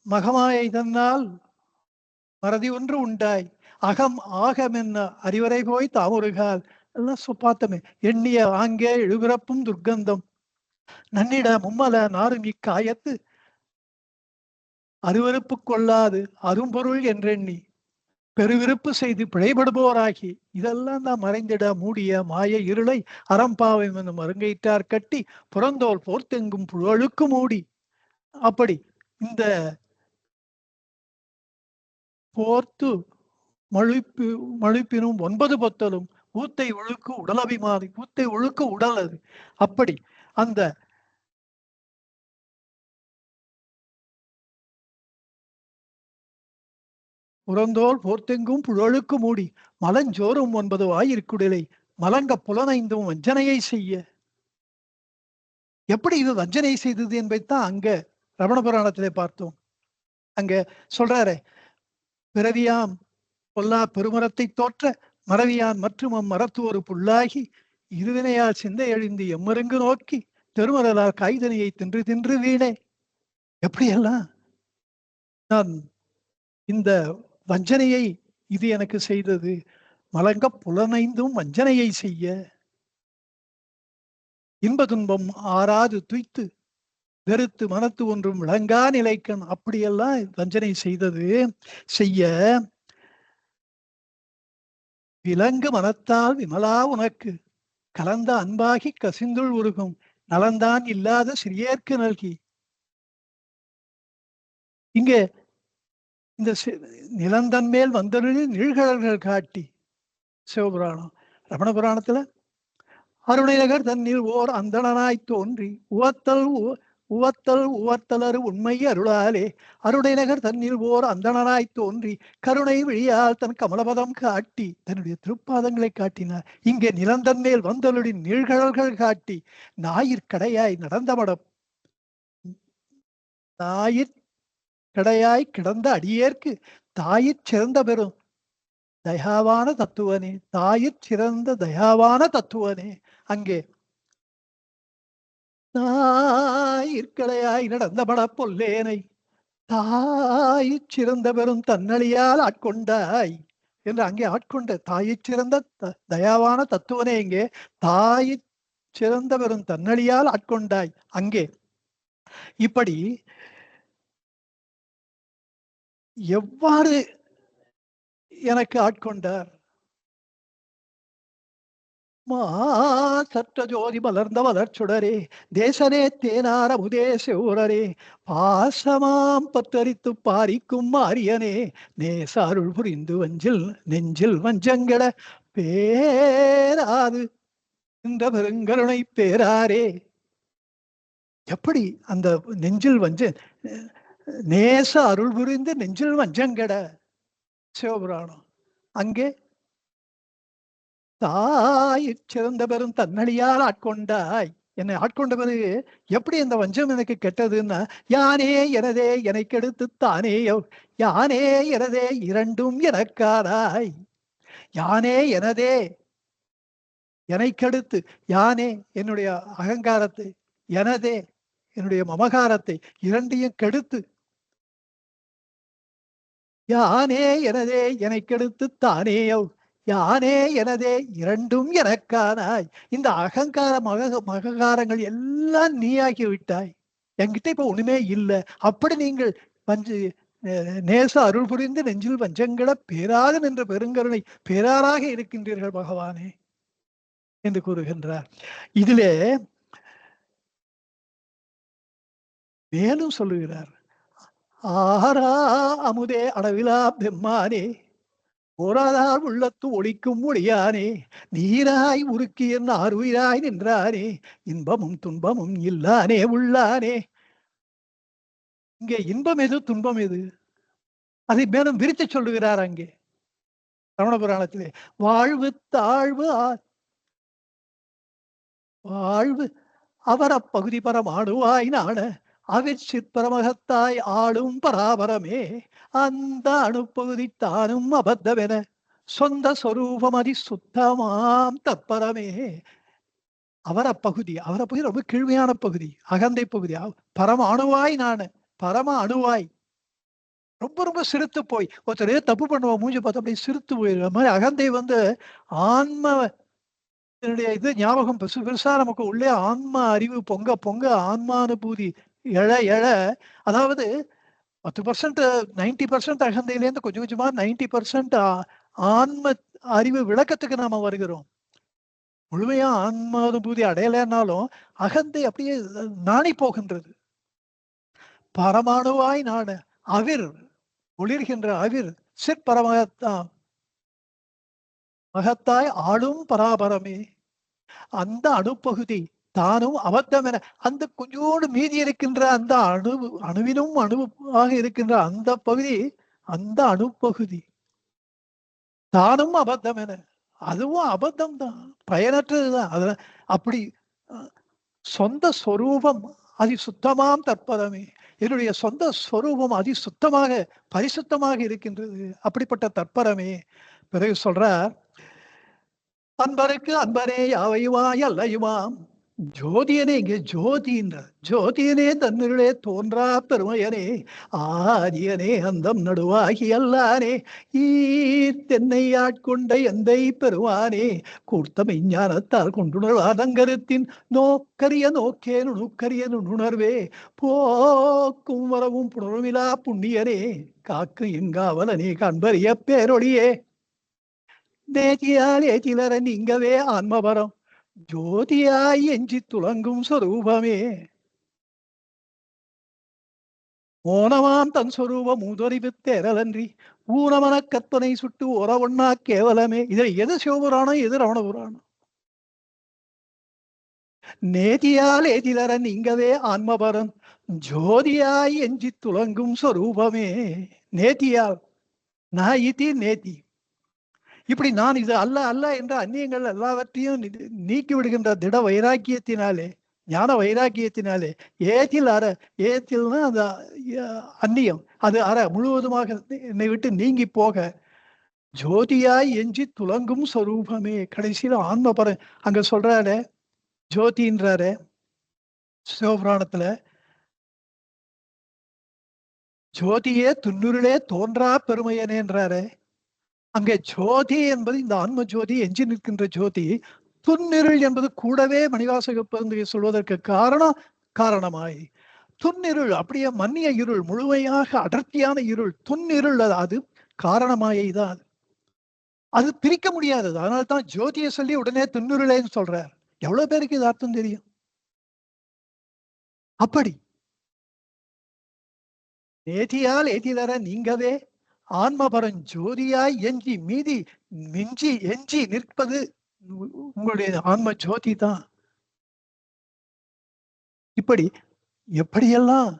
மகமாயை தன்னால் மறதி ஒன்று உண்டாய் அகம் ஆகம் என்ன அறிவரை போய் தாமுருகால் எல்லாம் பார்த்தமே. எண்ணிய ஆங்கே எழுபிறப்பும் துர்க்கந்தம் நன்னிட மும்மல நாரும் இக்காயத்து அருவருப்பு கொள்ளாது அரும்பொருள் என்றெண்ணி பெருவிருப்பு செய்து பிழைபடுபோராகி இதெல்லாம் தான் மறைந்திட மூடிய மாய இருளை அறம்பாவை என்னும் மருங்கையிட்டார் கட்டி புறந்தோல் போர்த்தெங்கும் புழலுக்கு மூடி. அப்படி இந்த போர்த்து மழுப்பினும் 9 பொத்தலும் ஊத்தை ஒழுக்கு உடலபிமானி, ஊத்தை ஒழுக்கு உடல் அது. அப்படி அந்த புறந்தோல் போர்த்தெங்கும் புழலுக்கு மூடி மலஞ்சோறும் 9 வாயிருக்குடலை மலங்க புலனைந்தும் வஞ்சனையை செய்ய. எப்படி இது வஞ்சனை செய்தது என்பதைத்தான் அங்க ரமண புராணத்திலே பார்த்தோம். அங்க சொல்றாரு, பிறவியாம் பொல்லா பெருமரத்தை தோற்ற மறவியான் மற்றும் அம்மரத்து ஒரு புல்லாகி இருவினையால் சிந்தை எழுந்து எம்மருங்கு நோக்கி தெருமரலால் காய்தனையை தின்று தின்று வீணே. எப்படியெல்லாம் நான் இந்த வஞ்சனையை இது எனக்கு செய்தது, மலங்க புலனைந்தும் வஞ்சனையை செய்ய. இன்ப துன்பம் ஆறாது துய்த்து வெறுத்து மனத்து ஒன்றும் விளங்கா நிலைக்கண். அப்படியெல்லாம் வஞ்சனை செய்தது செய்ய. விலங்கு மனத்தால் விமலா உனக்கு கலந்த அன்பாகி கசிந்துள் உருகும் நலந்தான் இல்லாத சிறியேற்கு நல்கி. இங்க இந்த நிலந்தன் மேல் வந்தொழில் நீழ்கடல்கள் காட்டி. சிவபுராணம். ரமண புராணத்துல அருணைநகர் தன்னில் ஓர் அந்தணனாய் தோன்றி உவத்தலரு உண்மை அருளாலே அருணைநகர் தன்னில் ஓர் அந்தணனாய் தோன்றி கருணை விழியால் தன் கமலபதம் காட்டி தன்னுடைய திருப்பாதங்களை காட்டினார். இங்கே நிலந்தன் மேல் வந்தொழின் நீழ்கடல்கள் காட்டி ஞாயிற்கடையாய் நடந்தமடம் ஞாயிற்கடையாய் கிடந்த அடியேற்கு தாயிற் சிறந்த பெறும் தயாவான தத்துவனே, தாயிற் சிறந்த தயாவான தத்துவனே. அங்கே தாயிற்களையாய் நடந்த பட பொல்லேனை தாயிற் சிறந்த பெரும் தன்னழியால் ஆட்கொண்டாய் என்று அங்கே ஆட்கொண்ட தாயிற் சிறந்த தயாவான தத்துவனே. இங்கே தாயிற் சிறந்த பெரும் தன்னழியால் ஆட்கொண்டாய். அங்கே இப்படி எவ்வாறு எனக்கு ஆட்கொண்டார்? சற்ற ஜோதி மலர்ந்த வளர்ச்சுடரே தேசனே தேனார முதேசூரரே பாசமாம் பத்தரித்து பாரிக்கும் மாரியனே நேச அருள் புரிந்து வஞ்சில் நெஞ்சில் வஞ்சங்கட பேராது இந்த பெருங்கருணை பேராரே. எப்படி அந்த நெஞ்சில் வஞ்ச நேச அருள் புரிந்து நெஞ்சில் வஞ்சங்கட. சிவபுராணம். அங்கே தாயிற் சிறந்த பெரும் தன்னழியால் ஆட்கொண்டாய். என்னை ஆட்கொண்ட பிறகு எப்படி இந்த வஞ்சம் எனக்கு கெட்டதுன்னா, யானே எனதே என்னை கெடுத்து தானேயோ யானே எனதே இரண்டும் எனக்காராய். யானே எனதே என்னை கெடுத்து, யானே என்னுடைய அகங்காரத்தை, எனதே என்னுடைய மமகாரத்தை இரண்டையும் கெடுத்து, யானே எனதே என்னை கெடுத்து தானேயோ யானே எனதே இரண்டும் எனக்கானாய். இந்த அகங்கார மககாரங்கள் எல்லாம் நீயாகி விட்டாய். என்கிட்ட இப்ப ஒண்ணுமே இல்லை. அப்படி நீங்கள் நேச அருள் புரிந்து நெஞ்சில் வஞ்சங்கள பேராக நின்ற பெருங்கருணை பேராராக இருக்கின்றீர்கள் பகவானே என்று கூறுகின்றார். இதிலே மேலும் சொல்லுகிறார், ஆரா அமுதே அடவிலா பெம்மானே ஓராதார் உள்ளத்து ஒளிக்கும் ஒளியானே நீராய் உருக்கிய ஆறுயிராய் நின்றானே இன்பமும் துன்பமும் இல்லானே உள்ளானே. இங்கே இன்பம் எது துன்பம் எது அதை மேலும் விரித்து சொல்லுகிறார் அங்கே ரமண புராணத்திலே. வாழ்வு தாழ்வு வாழ்வு அவர் அப்பகுதி பரமாடுவாய் நாட அவிற் சிற்பரமகத்தாய் ஆளும் பராபரமே அந்த அணுப்பகுதி தானும் அபத்தமென சொந்த சொரூபம் அதி சுத்தமாம் தற்பரமே. அவர் அப்பகுதி ரொம்ப கீழ்மையான பகுதி, அகந்தை பகுதி. பரம அணுவாய் நானு, பரம அணுவாய் ரொம்ப ரொம்ப சிறுத்து போய் ஒருத்தர் தப்பு பண்ணுவோம் மூஞ்சி பார்த்து அப்படி சிறுத்து போயிடுற மாதிரி அகந்தை ஆன்ம இது ஞாபகம் பெருசா நமக்கு உள்ளே ஆன்ம அறிவு பொங்க பொங்க ஆன்மானுபூதி எழ எழ, அதாவது 10% 90% அகந்தையிலேருந்து கொஞ்சம் கொஞ்சமா 90% ஆன்ம அறிவு விளக்கத்துக்கு நாம வருகிறோம். முழுமையா ஆன்மானுபூதி அடையலைன்னாலும் அகந்தை அப்படியே நாணி போகின்றது. பரமாணுவாய் நாட அவிர் ஒளிர்கின்ற அவிர் சிற்பரமகத்தான் மகத்தாய் ஆளும் பராபரமே அந்த அணுப்பகுதி தானும் அபத்தம் என அந்த கொஞ்சோடு மீதி இருக்கின்ற அந்த அணுவிலும் அணுவாக இருக்கின்ற அந்த பகுதி, அந்த அணுப்பகுதி தானும் அபத்தம் என அதுவும் அபத்தம் தான், பயனற்றதுதான். அத அப்படி சொந்த ஸ்வரூபம் அதி சுத்தமாம் தற்பதமே, என்னுடைய சொந்த ஸ்வரூபம் அதி சுத்தமாக பரிசுத்தமாக இருக்கின்றது. அப்படிப்பட்ட தற்பரமே. பிறகு சொல்றார், அன்பருக்கு அன்பரே யாவையுமாய் அல்லையுமாம் ஜோதியனே. இங்கே ஜோதின்ற ஜோதியனே தன்னிலே தோன்றா பெருமையனே ஆதியனே அந்தம் நடுவாகி அல்லானே தென்னை ஆட்கொண்ட எந்தை பெருவானே கூர்த்த மெஞ்ஞானத்தால் கொண்டுணர்வாதங்கருத்தின் நோக்கரிய நோக்கே நுணுக்கரிய நுணர்வே போக்கும் வரவும் புணர்விழா புண்ணியனே காக்கு எங்காவலனே கண்பரிய பேரொழியே நேதியால் ஏதிலர நீங்கவே ஆன்மபரம் ஜோதியாய் எஞ்சி துளங்கும் சொரூபமே ஓனமாம் தன் சொரூபம் மூதறிவு தேரலன்றி ஊனமன கற்பனை சுட்டு ஒரவொன்னா கேவலமே. இதில் எது சிவபுராணம் எது ரமண புராணம்? நேதியால் ஏதிலர நீங்கவே ஆன்மபரம் ஜோதியாய் எஞ்சி துளங்கும் சொரூபமே. நேதியால் நான் இதி நேதி, இப்படி நான் இது அல்ல அல்ல என்ற அந்நியங்கள் எல்லாவற்றையும் நீக்கி விடுகின்ற திட வைராக்கியத்தினாலே, ஞான வைராக்கியத்தினாலே ஏத்தில் அற, ஏத்தில்னா அந்த அந்நியம் அது அற முழுவதுமாக என்னை விட்டு நீங்கி போக ஜோதியாய் எஞ்சி துலங்கும் சொரூபமே. கடைசியில் ஆன்மபர அங்க சொல்றாரு, ஜோதின்றாரு சிவபுராணத்துல, ஜோதியே துன்னுருளே தோன்றா பெருமையனேன்றாரு. அங்கே ஜோதி என்பது இந்த ஆன்ம ஜோதி எஞ்சி நிற்கின்ற ஜோதி, துன்னிருள் என்பது கூடவே மணிவாசக பெருந்தகை சொல்வதற்கு காரணமாய் துன்னிருள் அப்படியே மன்னிய இருள், முழுமையாக அடர்த்தியான இருள், துன்னிருள் அது காரணமாயை தான். அது பிரிக்க முடியாதது. அதனால்தான் ஜோதியை சொல்லி உடனே துன்னிருளேன்னு சொல்றார். எவ்வளவு பேருக்கு இது அர்த்தம் தெரியும்? அப்படி ஏதியால் ஏதிலர நீங்கவே ஆன்மபரம் ஜோதியாய் எஞ்சி மீதி மிஞ்சி எஞ்சி நிற்பது உங்களுடைய ஆன்ம ஜோதி தான். இப்படி எப்படியெல்லாம்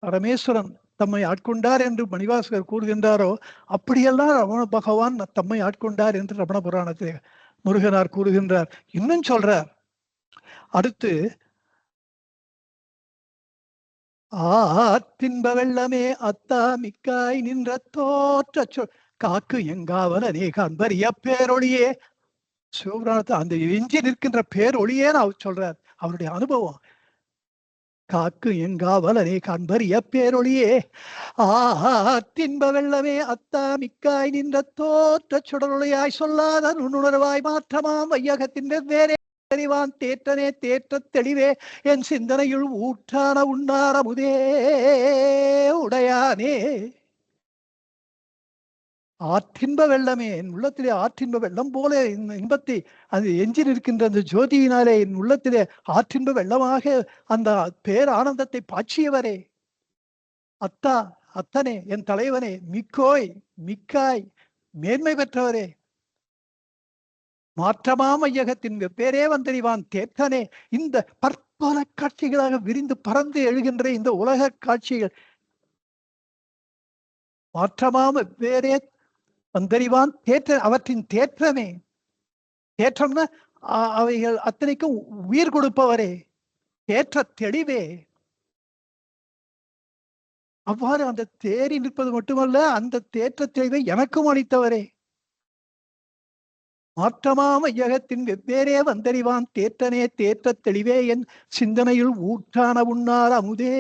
பரமேஸ்வரன் தம்மை ஆட்கொண்டார் என்று மணிவாசகர் கூறுகின்றாரோ அப்படியெல்லாம் ரமண பகவான் தம்மை ஆட்கொண்டார் என்று ரமண புராணத்தில் முருகனார் கூறுகின்றார். இன்னும் சொல்றார் அடுத்து, பின்ப வெள்ளமே அத்தா மிக்காய் நின்ற தோற்ற காக்கு எங்காவலனே கண்பரிய பேரொழியே. சிவபுராணத்தை அந்த எஞ்சி நிற்கின்ற பேரொழியேன்னு அவர் சொல்றார். அவருடைய அனுபவம். காக்கு எங்காவலனே கண்பரிய பேரொழியே தின்ப வெள்ளமே அத்தா மிக்காய் நின்ற தோற்ற சுடரொழியாய் சொல்லாத நுண்ணுணர்வாய் மாற்றமாம் வையகத்தின் வெவ்வேறே அறிவான் தேற்றனே தேற்ற தெளிவே என் சிந்தனையுள் ஊற்றான உண்ணார முதே உடையானே. ஆற்றின்ப வெள்ளமே, என் உள்ளத்திலே ஆற்றின்ப வெள்ளம் போல இன்பத்தை அது எஞ்சி நிற்கின்ற அந்த ஜோதியினாலே என் உள்ளத்திலே ஆற்றின்ப வெள்ளமாக அந்த பேர் ஆனந்தத்தை பாய்ச்சியவரே, அத்தா அத்தனே என் தலைவனே, மிக்கோய் மிக்காய் மேன்மை பெற்றவரே, மாற்றமாம் ஐயகத்தின் வெவ்வேறே வந்தறிவான் தேற்றனே. இந்த பற்பல காட்சிகளாக விரிந்து பறந்து எழுகின்ற இந்த உலக காட்சிகள் மாற்றமாம் வெவ்வேறே வந்தறிவான் தேற்ற, அவற்றின் தேற்றமே. தேற்றம்னா அவைகள் அத்தனைக்கும் உயிர் கொடுப்பவரே, தேற்ற தெளிவே. அவ்வாறு அந்த தேறி நிற்பது மட்டுமல்ல, அந்த தேற்ற தெளிவை எனக்கும் அளித்தவரே. மாற்றமாம் ஐயகத்தின் வெவ்வேறே வந்தறிவான் தேற்றனே தேற்ற தெளிவே என் சிந்தனையுள் ஊற்றான உண்ணார் அமுதே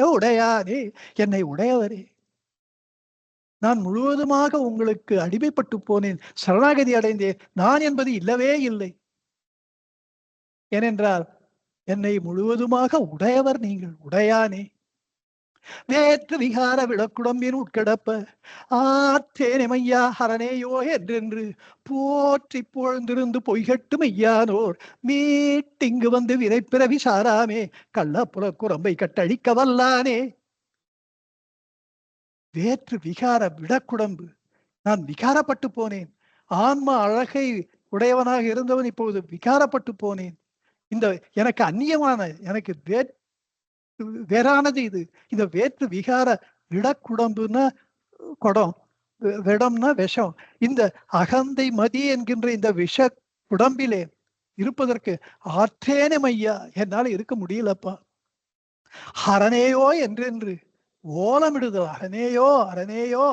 உடையானே, என்னை உடையவரே. நான் முழுவதுமாக உங்களுக்கு அடிமைப்பட்டு போனேன், சரணாகதி அடைந்தேன். நான் என்பது இல்லவே இல்லை. ஏனென்றால் என்னை முழுவதுமாக உடையவர் நீங்கள், உடையானே. வேற்று விகார விளக்குடம்பின் உட்கிடப்ப ஆற்றேனே மையா ஹரனேயோ என்றென்று போற்றி புகழ்ந்திருந்து பொய்கட்டு மையானோர் மீட்டிங்கு வந்து விரைப்பிறவி சாராமே கள்ளப்புல குரம்பை கட்டழிக்க வல்லானே. வேற்று விகார விடக்குடம்பு, நான் விகாரப்பட்டு போனேன். ஆன்ம அழகை உடையவனாக இருந்தவன் இப்போது விகாரப்பட்டு போனேன். இந்த எனக்கு அந்நியமான, எனக்கு வேறானது இது. இந்த வேற்று விகார விடக்குடம்புன்னா குடம், விடம்னா விஷம். இந்த அகந்தை மதி என்கின்ற இந்த விஷ குடம்பிலே இருப்பதற்கு ஆற்றேனே மையா, என்னால இருக்க முடியலப்பா. ஹரனேயோ என்றென்று ஓலமிடுதல், அரணேயோ அரணேயோ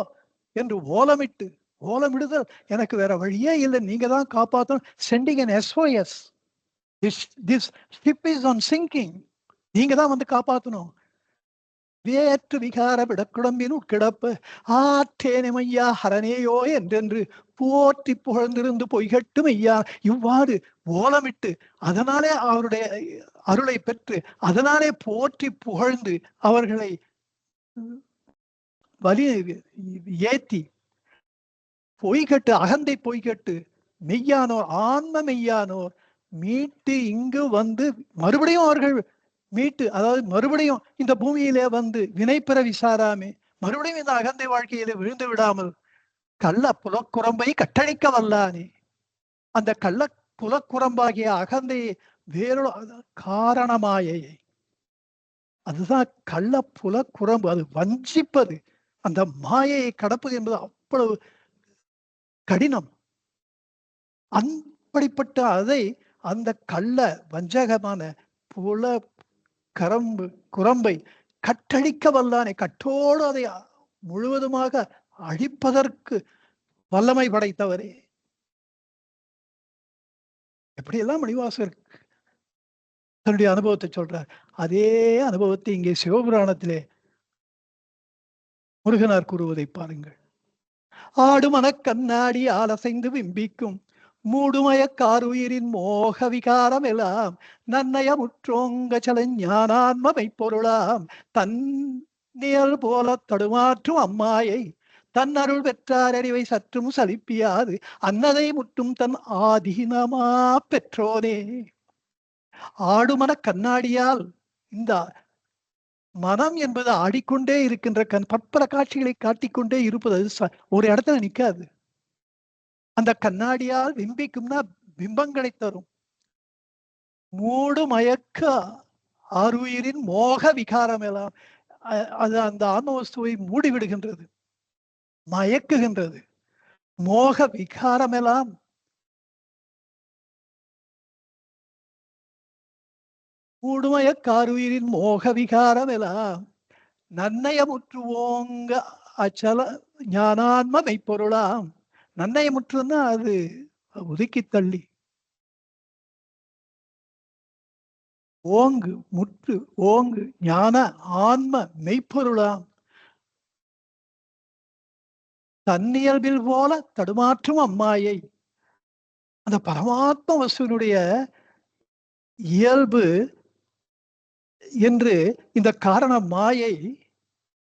என்று ஓலமிட்டு, ஓலமிடுதல் எனக்கு வேற வழியே இல்லை, நீங்க தான் காப்பாற்றணும். Sending an SOS, this ship is on sinking, நீங்க தான் வந்து காப்பாற்றணும். வேற்று விகார விடக்குடம்பின் உட்கிடப்ப ஆற்றேனே மையா ஹரனேயோ என்றென்று போற்றி புகழ்ந்திருந்து பொய்கட்டு மையா. இவ்வாறு ஓலமிட்டு அதனாலே அவருடைய அருளை பெற்று அதனாலே போற்றி புகழ்ந்து அவர்களை வலி ஏத்தி பொய்கட்டு, அகந்தை பொய்கட்டு மெய்யானோர், ஆன்ம மெய்யானோர் மீட்டு இங்கு வந்து மறுபடியும் அவர்கள் மீட்டு, அதாவது மறுபடியும் இந்த பூமியிலே வந்து வினைப்பெற விசாராமே, மறுபடியும் இந்த அகந்தை வாழ்க்கையிலே விழுந்து விடாமல் கள்ள புலக்குரம்பை கட்டழிக்க வல்லானே. அந்த கள்ள புலக்குரம்பாகிய அகந்தையை வேறொரு காரணமாயை, அதுதான் கள்ள புலக்குரம்பு, அது வஞ்சிப்பது. அந்த மாயையை கடப்பது என்பது அவ்வளவு கடினம். அப்படிப்பட்ட அதை அந்த கள்ள வஞ்சகமான புல குரம்பை கட்டழிக்க வல்லானே, கட்டோடு அதை முழுவதுமாக அழிப்பதற்கு வல்லமை படைத்தவரே. எப்படியெல்லாம் மணிவாசகர் தன்னுடைய அனுபவத்தை சொல்றார். அதே அனுபவத்தை இங்கே சிவபுராணத்திலே முருகனார் கூறுவதை பாருங்கள். ஆடுமன கண்ணாடி ஆலசைந்து விம்பிக்கும் மூடுமய காருயிரின் மோக விகாரம் எல்லாம் நன்னயமுற்றோங்க சலஞானான்மை பொருளாம் தன்னியல் போல தடுமாற்றும் அம்மாயை தன் அருள் பெற்றார் அறிவை சற்றும் சலிப்பியாது அன்னதை முற்றும் தன் ஆதீனமா பெற்றோனே. ஆடுமன கண்ணாடியால் இந்த மனம் என்பது ஆடிக்கொண்டே இருக்கின்ற பற்பல காட்சிகளை காட்டிக்கொண்டே இருப்பது ஒரு இடத்துல நிற்காது. அந்த கண்ணாடியால் பிம்பிக்கும்னா பிம்பங்களை தரும். மூடு மயக்க ஆறுயிரின் மோக விகாரம் எல்லாம் அது அந்த ஆன்ம வஸ்துவை மூடிவிடுகின்றது, மயக்குகின்றது. மோக விகாரம் எல்லாம் மூடுமய காருயிரின் மோக விகாரம் எல்லாம் நன்னயமுற்றுவோங்க அச்சல ஞானான்ம மெய்ப்பொருளாம். நன்னயமுற்றுன்னா அது ஒதுக்கி தள்ளி, ஓங்கு முற்று ஓங்கு ஞான ஆன்ம மெய்ப்பொருளாம் தன்னியல்பில் போல தடுமாற்றும் அம்மாயை. அந்த பரமாத்ம வஸ்துவினுடைய இயல்பு என்று இந்த காரண மாயை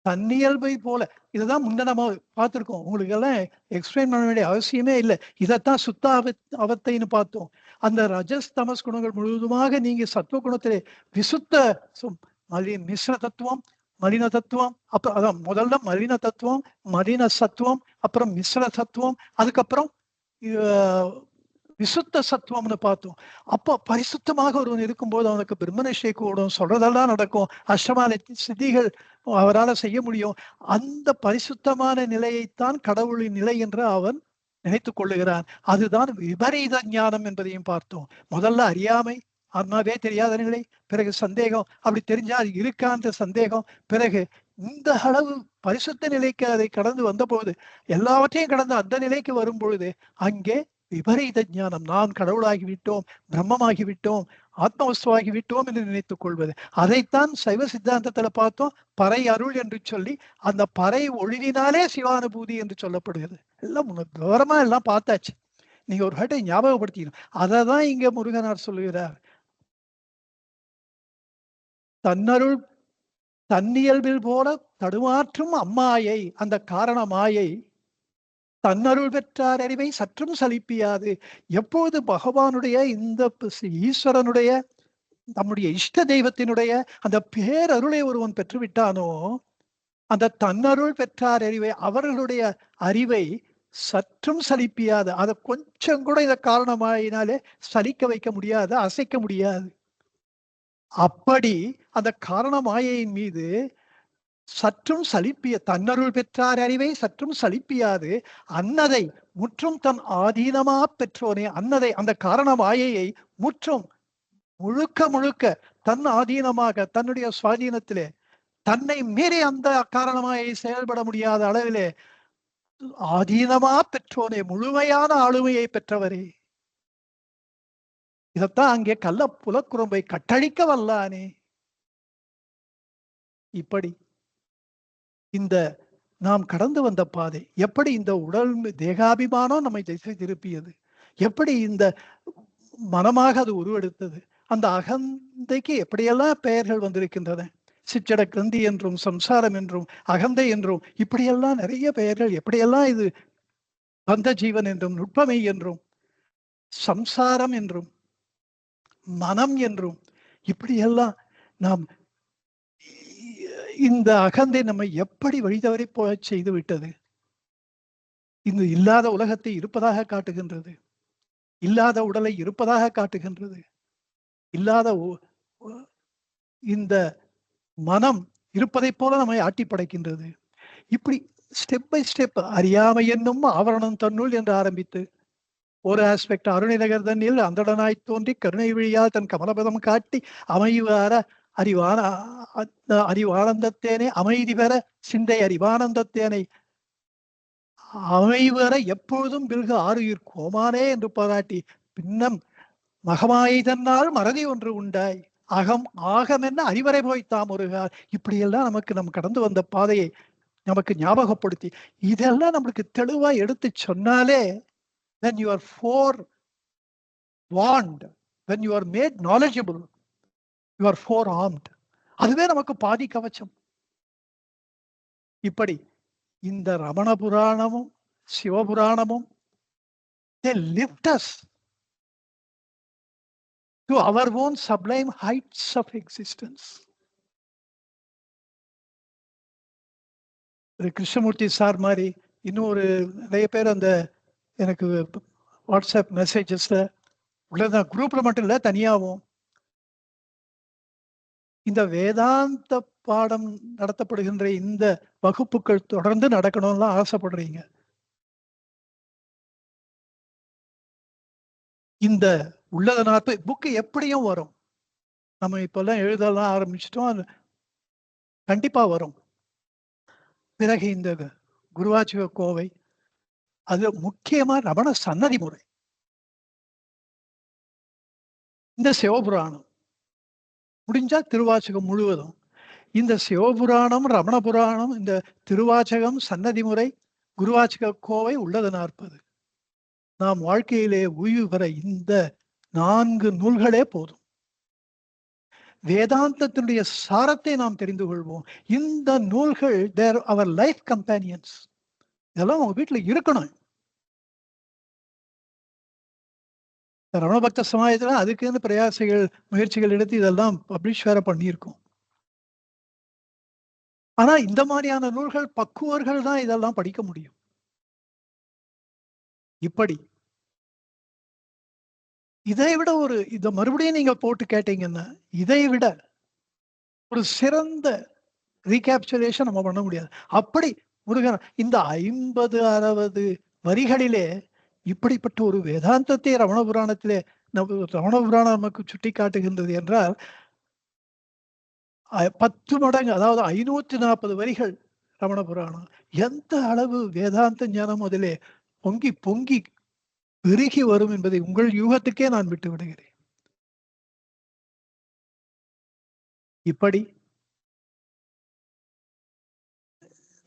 தன்னியல்பை போல, இதுதான் முன்ன நம்ம பார்த்திருக்கோம். உங்களுக்கு எல்லாம் எக்ஸ்பிளைன் பண்ண வேண்டிய அவசியமே இல்லை. இதைத்தான் சுத்த அவத்தைன்னு பார்த்தோம். அந்த ரஜஸ் தமஸ் குணங்கள் முழுவதுமாக நீங்க சத்துவ குணத்திலே விசுத்த மிஸ்ர தத்துவம், மலின தத்துவம், அப்புறம் அதான் முதல்ல மலின தத்துவம், மலின சத்துவம், அப்புறம் மிஸ்ர தத்துவம், அதுக்கப்புறம் விசுத்த சத்துவம்னு பார்த்தோம். அப்போ பரிசுத்தமாக ஒருவன் இருக்கும்போது அவனுக்கு பிரம்மனிஷ்டை கூடும், சொல்றதெல்லாம் நடக்கும், அஷ்டமான சித்திகள் அவரால் செய்ய முடியும். அந்த பரிசுத்தமான நிலையைத்தான் கடவுளின் நிலை என்று அவன் நினைத்துக் கொள்ளுகிறான். அதுதான் விபரீத ஞானம் என்பதையும் பார்த்தோம். முதல்ல அறியாமை, ஆன்மாவே தெரியாத நிலை, பிறகு சந்தேகம், அப்படி தெரிஞ்சா அது இருக்கான்ற சந்தேகம், பிறகு இந்த அளவு பரிசுத்த நிலைக்கு அதை கடந்து வந்த போது, எல்லாவற்றையும் கடந்து அந்த நிலைக்கு வரும் பொழுது அங்கே விபரீத ஞானம், நான் கடவுளாகிவிட்டோம், பிரம்மமாகிவிட்டோம், ஆத்மவஸ்துவாகிவிட்டோம் என்று நினைத்துக் கொள்வது. அதைத்தான் சைவ சித்தாந்தத்துல பார்த்தோம், பறை அருள் என்று சொல்லி, அந்த பறை ஒளிவினாலே சிவானுபூதி என்று சொல்லப்படுகிறது. எல்லாம் விவரமா எல்லாம் பார்த்தாச்சு. நீங்க ஒரு வாட்டை ஞாபகப்படுத்திக்கணும். அதை தான் இங்க முருகனார் சொல்லுகிறார். தன்னருள் தன்னியல்பில் போல தடுமாற்றும் அம்மாயை, அந்த காரண மாயை தன்னருள் பெற்றார் அறிவை சற்றும் சலிப்பியாது. எப்போது பகவானுடைய இந்த ஈஸ்வரனுடைய நம்முடைய இஷ்ட தெய்வத்தினுடைய அந்த பேரருளை ஒருவன் பெற்றுவிட்டானோ, அந்த தன்னருள் பெற்றார் அறிவை, அவர்களுடைய அறிவை சற்றும் சலிப்பியாது. அதை கொஞ்சம் கூட இத காரணமாயினாலே சலிக்க வைக்க முடியாது, அசைக்க முடியாது. அப்படி அந்த காரண மாயையின் மீது சற்றும் சலிப்பிய தன்னருள் பெற்றார் அறிவை சற்றும் சலிப்பியாது அன்னதை முற்றும் தன் ஆதீனமா பெற்றோனே. அன்னதை, அந்த காரண மாயையை முற்றும் முழுக்க முழுக்க தன் ஆதீனமாக தன்னுடைய சுவாதீனத்திலே தன்னை மீறி அந்த காரணமாயை செயல்பட முடியாத அளவிலே ஆதீனமா பெற்றோனே, முழுமையான ஆளுமையை பெற்றவரே. இதத்தான் அங்கே கள்ள புலக்குறும்பை கட்டழிக்க வல்லானே. இப்படி இந்த நாம் கடந்து வந்த பாதை, எப்படி இந்த உடல் தேகாபிமானம் நம்மை திசை திருப்பியது, எப்படி இந்த மனமாக அது உருவெடுத்தது, அந்த அகந்தைக்கு எப்படியெல்லாம் பெயர்கள் வந்திருக்கின்றன. சிச்சட கிரந்தி என்றும் சம்சாரம் என்றும் அகந்தை என்றும் இப்படியெல்லாம் நிறைய பெயர்கள். எப்படியெல்லாம் இது பந்த ஜீவன் என்றும் நுட்பமை என்றும் சம்சாரம் என்றும் மனம் என்றும் இப்படியெல்லாம் நாம் இந்த அகந்தை நம்மை எப்படி வழிதவறி போக செய்து விட்டது. இந்த இல்லாத உலகத்தை இருப்பதாக காட்டுகின்றது, இல்லாத உடலை இருப்பதாக காட்டுகின்றது, இல்லாத இந்த மனம் இருப்பதை போல நம்மை ஆட்டி படைக்கின்றது. இப்படி ஸ்டெப் பை ஸ்டெப் அறியாமை என்னும் ஆவரணம் தன்னுள் என்று ஆரம்பித்து ஒரு ஆஸ்பெக்ட் அருணிநகர் தன்னில் அந்தடனாய் தோன்றி கருணை வழியால் தன் கமலபதம் காட்டி அமைவார அறிவானந்தத்தேனே அமைதி பெற சிந்தை அறிவானந்தத்தேனை அமைவர எப்பொழுதும் பில்கு ஆறுயிர் கோமானே என்று பாராட்டி பின்னம் மகமாயை தன்னால் மறதி ஒன்று உண்டாய் அகம் ஆகம் என்ன அறிவரை போய் தாம் ஒருகால். இப்படியெல்லாம் நமக்கு நம் கடந்து வந்த பாதையை நமக்கு ஞாபகப்படுத்தி இதெல்லாம் நம்மளுக்கு தெளிவா எடுத்து சொன்னாலே, when you are forewarned, when you are made knowledgeable, you are forearmed. அதுவே நமக்கு பாதி கவச்சம். இப்படி இந்த Ramana புராணமும் சிவபுராணமும் they lift us to our own sublime heights of existence. Krishnamurthy sir மாதிரி இன்னும் ஒரு நிறைய பேர் அந்த எனக்கு வாட்ஸ்அப் மெசேஜஸ்ல உள்ளதான், குரூப்ல மட்டும் இல்ல தனியாகவும் இந்த வேதாந்த பாடம் நடத்தப்படுகின்ற இந்த வகுப்புகள் தொடர்ந்து நடக்கணும்லாம் ஆசைப்படுறீங்க. இந்த உள்ளத நாற்பது புக்கு எப்படியும் வரும். நம்ம இப்பெல்லாம் எழுதலாம் ஆரம்பிச்சிட்டோம், கண்டிப்பா வரும். பிறகு இந்த குருவாச்சிவ கோவை, அது முக்கியமா ரமண சன்னதி முறை, இந்த சிவபுராணம் முடிஞ்சா திருவாச்சகம் முழுவதும், இந்த சிவபுராணம் ரமண புராணம் இந்த திருவாச்சகம் சன்னதி முறை குருவாச்சக கோவை உள்ளது 40. நாம் வாழ்க்கையிலே உய்வு பெற இந்த 4 நூல்களே போதும். வேதாந்தத்தினுடைய சாரத்தை நாம் தெரிந்து கொள்வோம். இந்த நூல்கள் தேர் அவர் லைஃப் கம்பேனியன்ஸ். இதெல்லாம் உங்க வீட்டுல இருக்கணும். ரமண பக்த சமாஜத்துல அதுக்குன்னு பிரயாசைகள் முயற்சிகள் எடுத்து இதெல்லாம் பப்ளிஷ் வேற பண்ணியிருக்கோம். ஆனா இந்த மாதிரியான நூல்கள் பக்குவர்கள் தான் இதெல்லாம் படிக்க முடியும். இப்படி இதை விட ஒரு இதை மறுபடியும் நீங்க போட்டு கேட்டீங்கன்னா இதை விட ஒரு சிறந்த ரீகேப்சுலேஷன் நம்ம பண்ண முடியாது. அப்படி முருகன் இந்த 50-60 வரிகளிலே இப்படிப்பட்ட ஒரு வேதாந்தத்தை ரமண புராணத்திலே ரமண புராணம் நமக்கு சுட்டி காட்டுகின்றது என்றால் 10 மடங்கு, அதாவது 540 வரிகள் ரமண புராணம். எந்த அளவு வேதாந்த ஞானம் அதிலே பொங்கி பொங்கி பெருகி வரும் என்பதை உங்கள் யூகத்துக்கே நான் விட்டு விடுகிறேன். இப்படி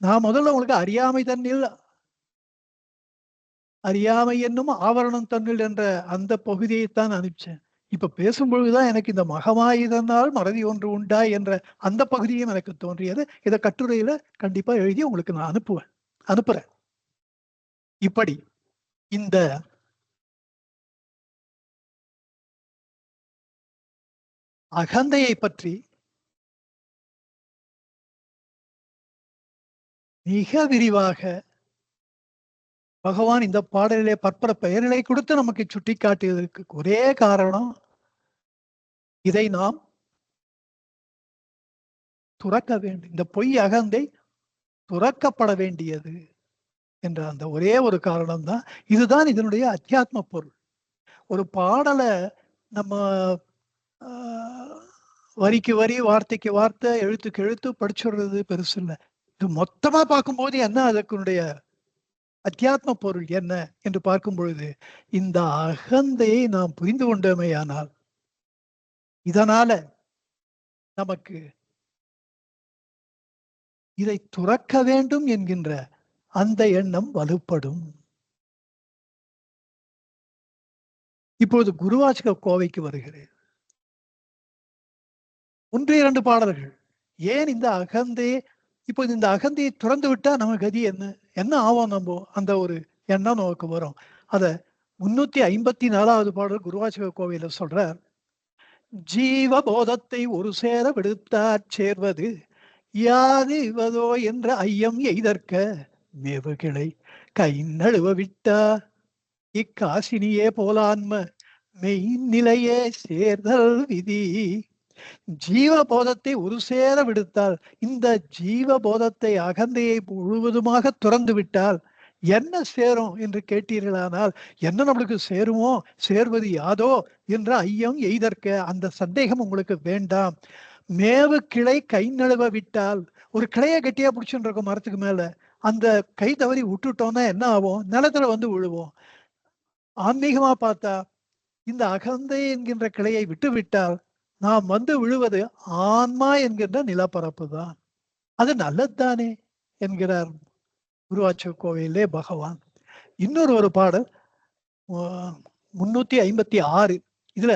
நான் முதல்ல உங்களுக்கு அறியாமை தன்னில் அறியாமை என்னும் ஆவரணம் தன்னில் என்ற அந்த பகுதியைத்தான் அனுப்பிச்சேன். இப்ப பேசும்பொழுதுதான் எனக்கு இந்த மகமாயுதனால் மறதி ஒன்று உண்டா என்ற அந்த பகுதியும் எனக்கு தோன்றியது. இதை கட்டுரையில கண்டிப்பா எழுதி உங்களுக்கு நான் அனுப்புறேன். இப்படி இந்த அகந்தையை பற்றி மிக விரிவாக பகவான் இந்த பாடலிலே பற்பல பெயர்களை கொடுத்து நமக்கு சுட்டிக்காட்டியதற்கு ஒரே காரணம், இதை நாம் துறக்க வேண்டும். இந்த பொய் அகந்தை துறக்கப்பட வேண்டியது என்ற அந்த ஒரே ஒரு காரணம் தான். இதுதான் இதனுடைய அத்தியாத்ம பொருள். ஒரு பாடலை நம்ம வரிக்கு வரி, வார்த்தைக்கு வார்த்தை, எழுத்துக்கு எழுத்து படிச்சுடுறது பெருசு இல்லை. இது மொத்தமா பார்க்கும்போது என்ன அதற்குடைய அத்தியாத்ம பொருள் என்ன என்று பார்க்கும் பொழுது, இந்த அகந்தையை நாம் புரிந்து கொண்டோமேயானால் இதனால நமக்கு இதை துறக்க வேண்டும் என்கின்ற அந்த எண்ணம் வலுப்படும். இப்போது குருவாச்சக கோவைக்கு வருகிறேன். 1-2 பாடல்கள். ஏன் இந்த அகந்தையை இப்போது இந்த அகந்தையை துறந்து விட்டா நம்ம கதி என்ன ஆகும்? நம்ம அந்த ஒரு எண்ணம் நமக்கு வரும். அத 354வது பாடல் குருவாச்சக கோவையில சொல்றார். ஜீவபோதத்தை ஒரு சேர விடுத்தாற் சேர்வது யாதிவதோ என்ற ஐயம் எய்தற்க மேவு கிளை கை நழுவ விட்டா இக்காசினியே போலான்ம மெய்நிலையே சேர்தல் விதி. ஜீவபோதத்தை ஒரு சேர விடுத்தால், இந்த ஜீவபோதத்தை அகந்தையை முழுவதுமாக துறந்து விட்டால் என்ன சேரும் என்று கேட்டீர்களானால், என்ன நம்மளுக்கு சேருமோ, சேர்வது யாதோ என்ற ஐயம் எய்தற்க, அந்த சந்தேகம் உங்களுக்கு வேண்டாம். மேவு கிளை கை நழுவ விட்டால், ஒரு கிளையை கட்டியா பிடிச்சுட்டு இருக்கோம் மரத்துக்கு மேல, அந்த கை தவறி விட்டுட்டோம்னா என்ன ஆகும்? நிலத்துல வந்து விழுவோம். ஆன்மீகமா பார்த்தா இந்த அகந்தை என்கின்ற கிளையை விட்டு விட்டால் நாம் வந்து விழுவது ஆன்மா என்கின்ற நிலப்பரப்பு தான். அது நல்லதுதானே என்கிறார் குருவாச்சக கோவையிலே பகவான். இன்னொரு ஒரு பாடல் 356. இதுல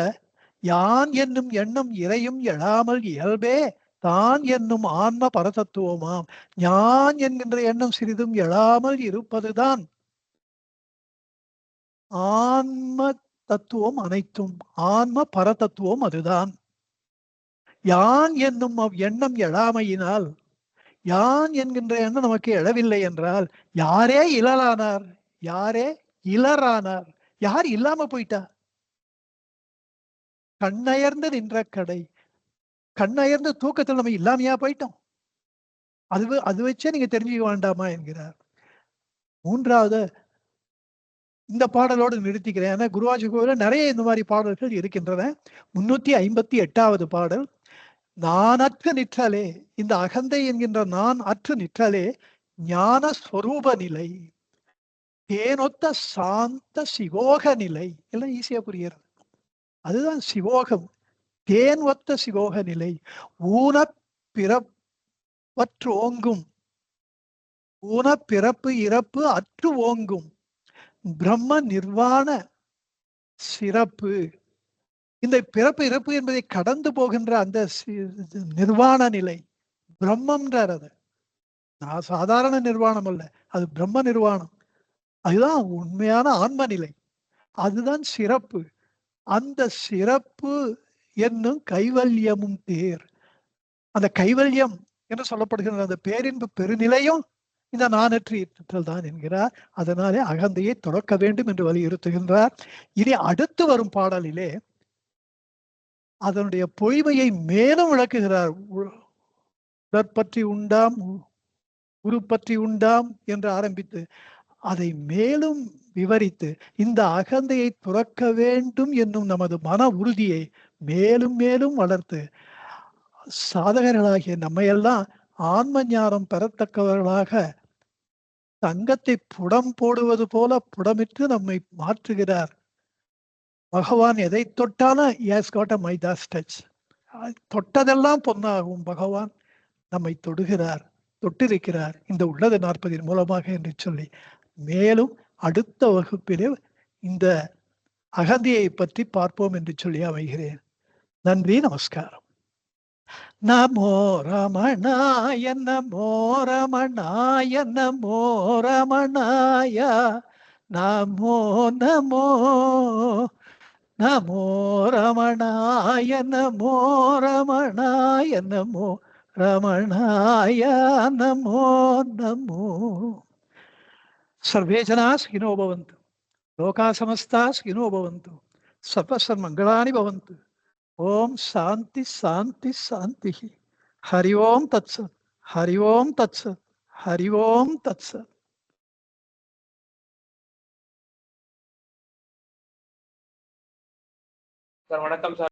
யான் என்னும் எண்ணம் இறையும் எழாமல் இயல்பே தான் என்னும் ஆன்ம பரதத்துவமாம். ஞான் என்கின்ற எண்ணம் சிறிதும் எழாமல் இருப்பதுதான் ஆன்ம தத்துவம் அனைத்தும். ஆன்ம பரதத்துவம் அதுதான். யான் என்னும் எண்ணம் எழாமையினால், யான் என்கின்ற எண்ணம் நமக்கு எழவில்லை என்றால் யாரே இலரானார்? யாரே இலரானார்? யார் இல்லாம போயிட்டா? கண்ணயர்ந்து நின்ற கடை. கண்ணயர்ந்து தூக்கத்தில் நம்ம இல்லாமையா போயிட்டோம்? அது வச்சே நீங்க தெரிஞ்சுக்க வேண்டாமா என்கிறார். மூன்றாவது இந்த பாடலோடு நிறுத்திக்கிறேன். ஏன்னா குருவாச்சக கோவில நிறைய இந்த மாதிரி பாடல்கள் இருக்கின்றன. 358வது பாடல். நான் அற்று நிற்றலே, இந்த அகந்தை என்கின்ற நான் அற்று நிற்றலே ஞான ஸ்வரூப நிலை, தேனொத்த சாந்த சிவோக நிலை. எல்லாம் ஈஸியா புரிகிறது. அதுதான் சிவோகம். தேன் ஒத்த சிவோக நிலை. ஊன பிறப்பற்று ஓங்கும், ஊன பிறப்பு இறப்பு அற்று ஓங்கும் பிரம்ம நிர்வாண சிறப்பு. இந்த பிறப்பு இறப்பு என்பதை கடந்து போகின்ற அந்த நிர்வாண நிலை பிரம்மம்ன்றார். அது நான் சாதாரண நிர்வாணம் அல்ல, அது பிரம்ம நிர்வாணம். அதுதான் உண்மையான ஆன்ம நிலை. அதுதான் சிறப்பு. அந்த சிறப்பு என்னும் கைவல்யமும் பேர். அந்த கைவல்யம் என்று சொல்லப்படுகின்ற அந்த பேரின்பு பெருநிலையும் இந்த நானற்று ஈற்றல் தான் என்கிறார். அதனாலே அகந்தையை தொடக்க வேண்டும் என்று வலியுறுத்துகின்றார். இனி அடுத்து வரும் பாடலிலே அதனுடைய பொய்மையை மேலும் விளக்குகிறார். உடற்பற்றி உண்டாம், உரு பற்றி உண்டாம் என்று ஆரம்பித்து அதை மேலும் விவரித்து இந்த அகந்தையை துறக்க வேண்டும் என்னும் நமது மன உறுதியை மேலும் மேலும் வளர்த்து சாதகர்களாகிய நம்மையெல்லாம் ஆன்ம ஞானம் பெறத்தக்கவர்களாக தங்கத்தை புடம் போடுவது போல புடமிட்டு நம்மை மாற்றுகிறார். பகவான் எதை தொட்டாலும் yes got a Midas touch. தொட்டதெல்லாம் பொன்னாகும். பகவான் நம்மை தொடுகிறார், தொட்டிருக்கிறார் இந்த உள்ளது 40 மூலமாக என்று சொல்லி மேலும் அடுத்த வகுப்பிலே இந்த அகந்தியை பற்றி பார்ப்போம் என்று சொல்லி அமைகிறேன். நன்றி, நமஸ்காரம். நமோ ரமணாய நமோ ரமணாய நமோ ரமணாய நமோ நமோ நமோ ரமணாய நமோ ரமணாய நமோ ரமணாய நமோ நமோ. सर्वे जना सुखिनो भवन्तु, लोका समस्ता सुखिनो भवन्तु, सर्वसन्मङ्गलानि भवन्तु. ओम शांति शांति शांति. हरि ओम तत्सत्, हरि ओम तत्सत्, हरि ओम तत्सत्. சார் வணக்கம் சார்.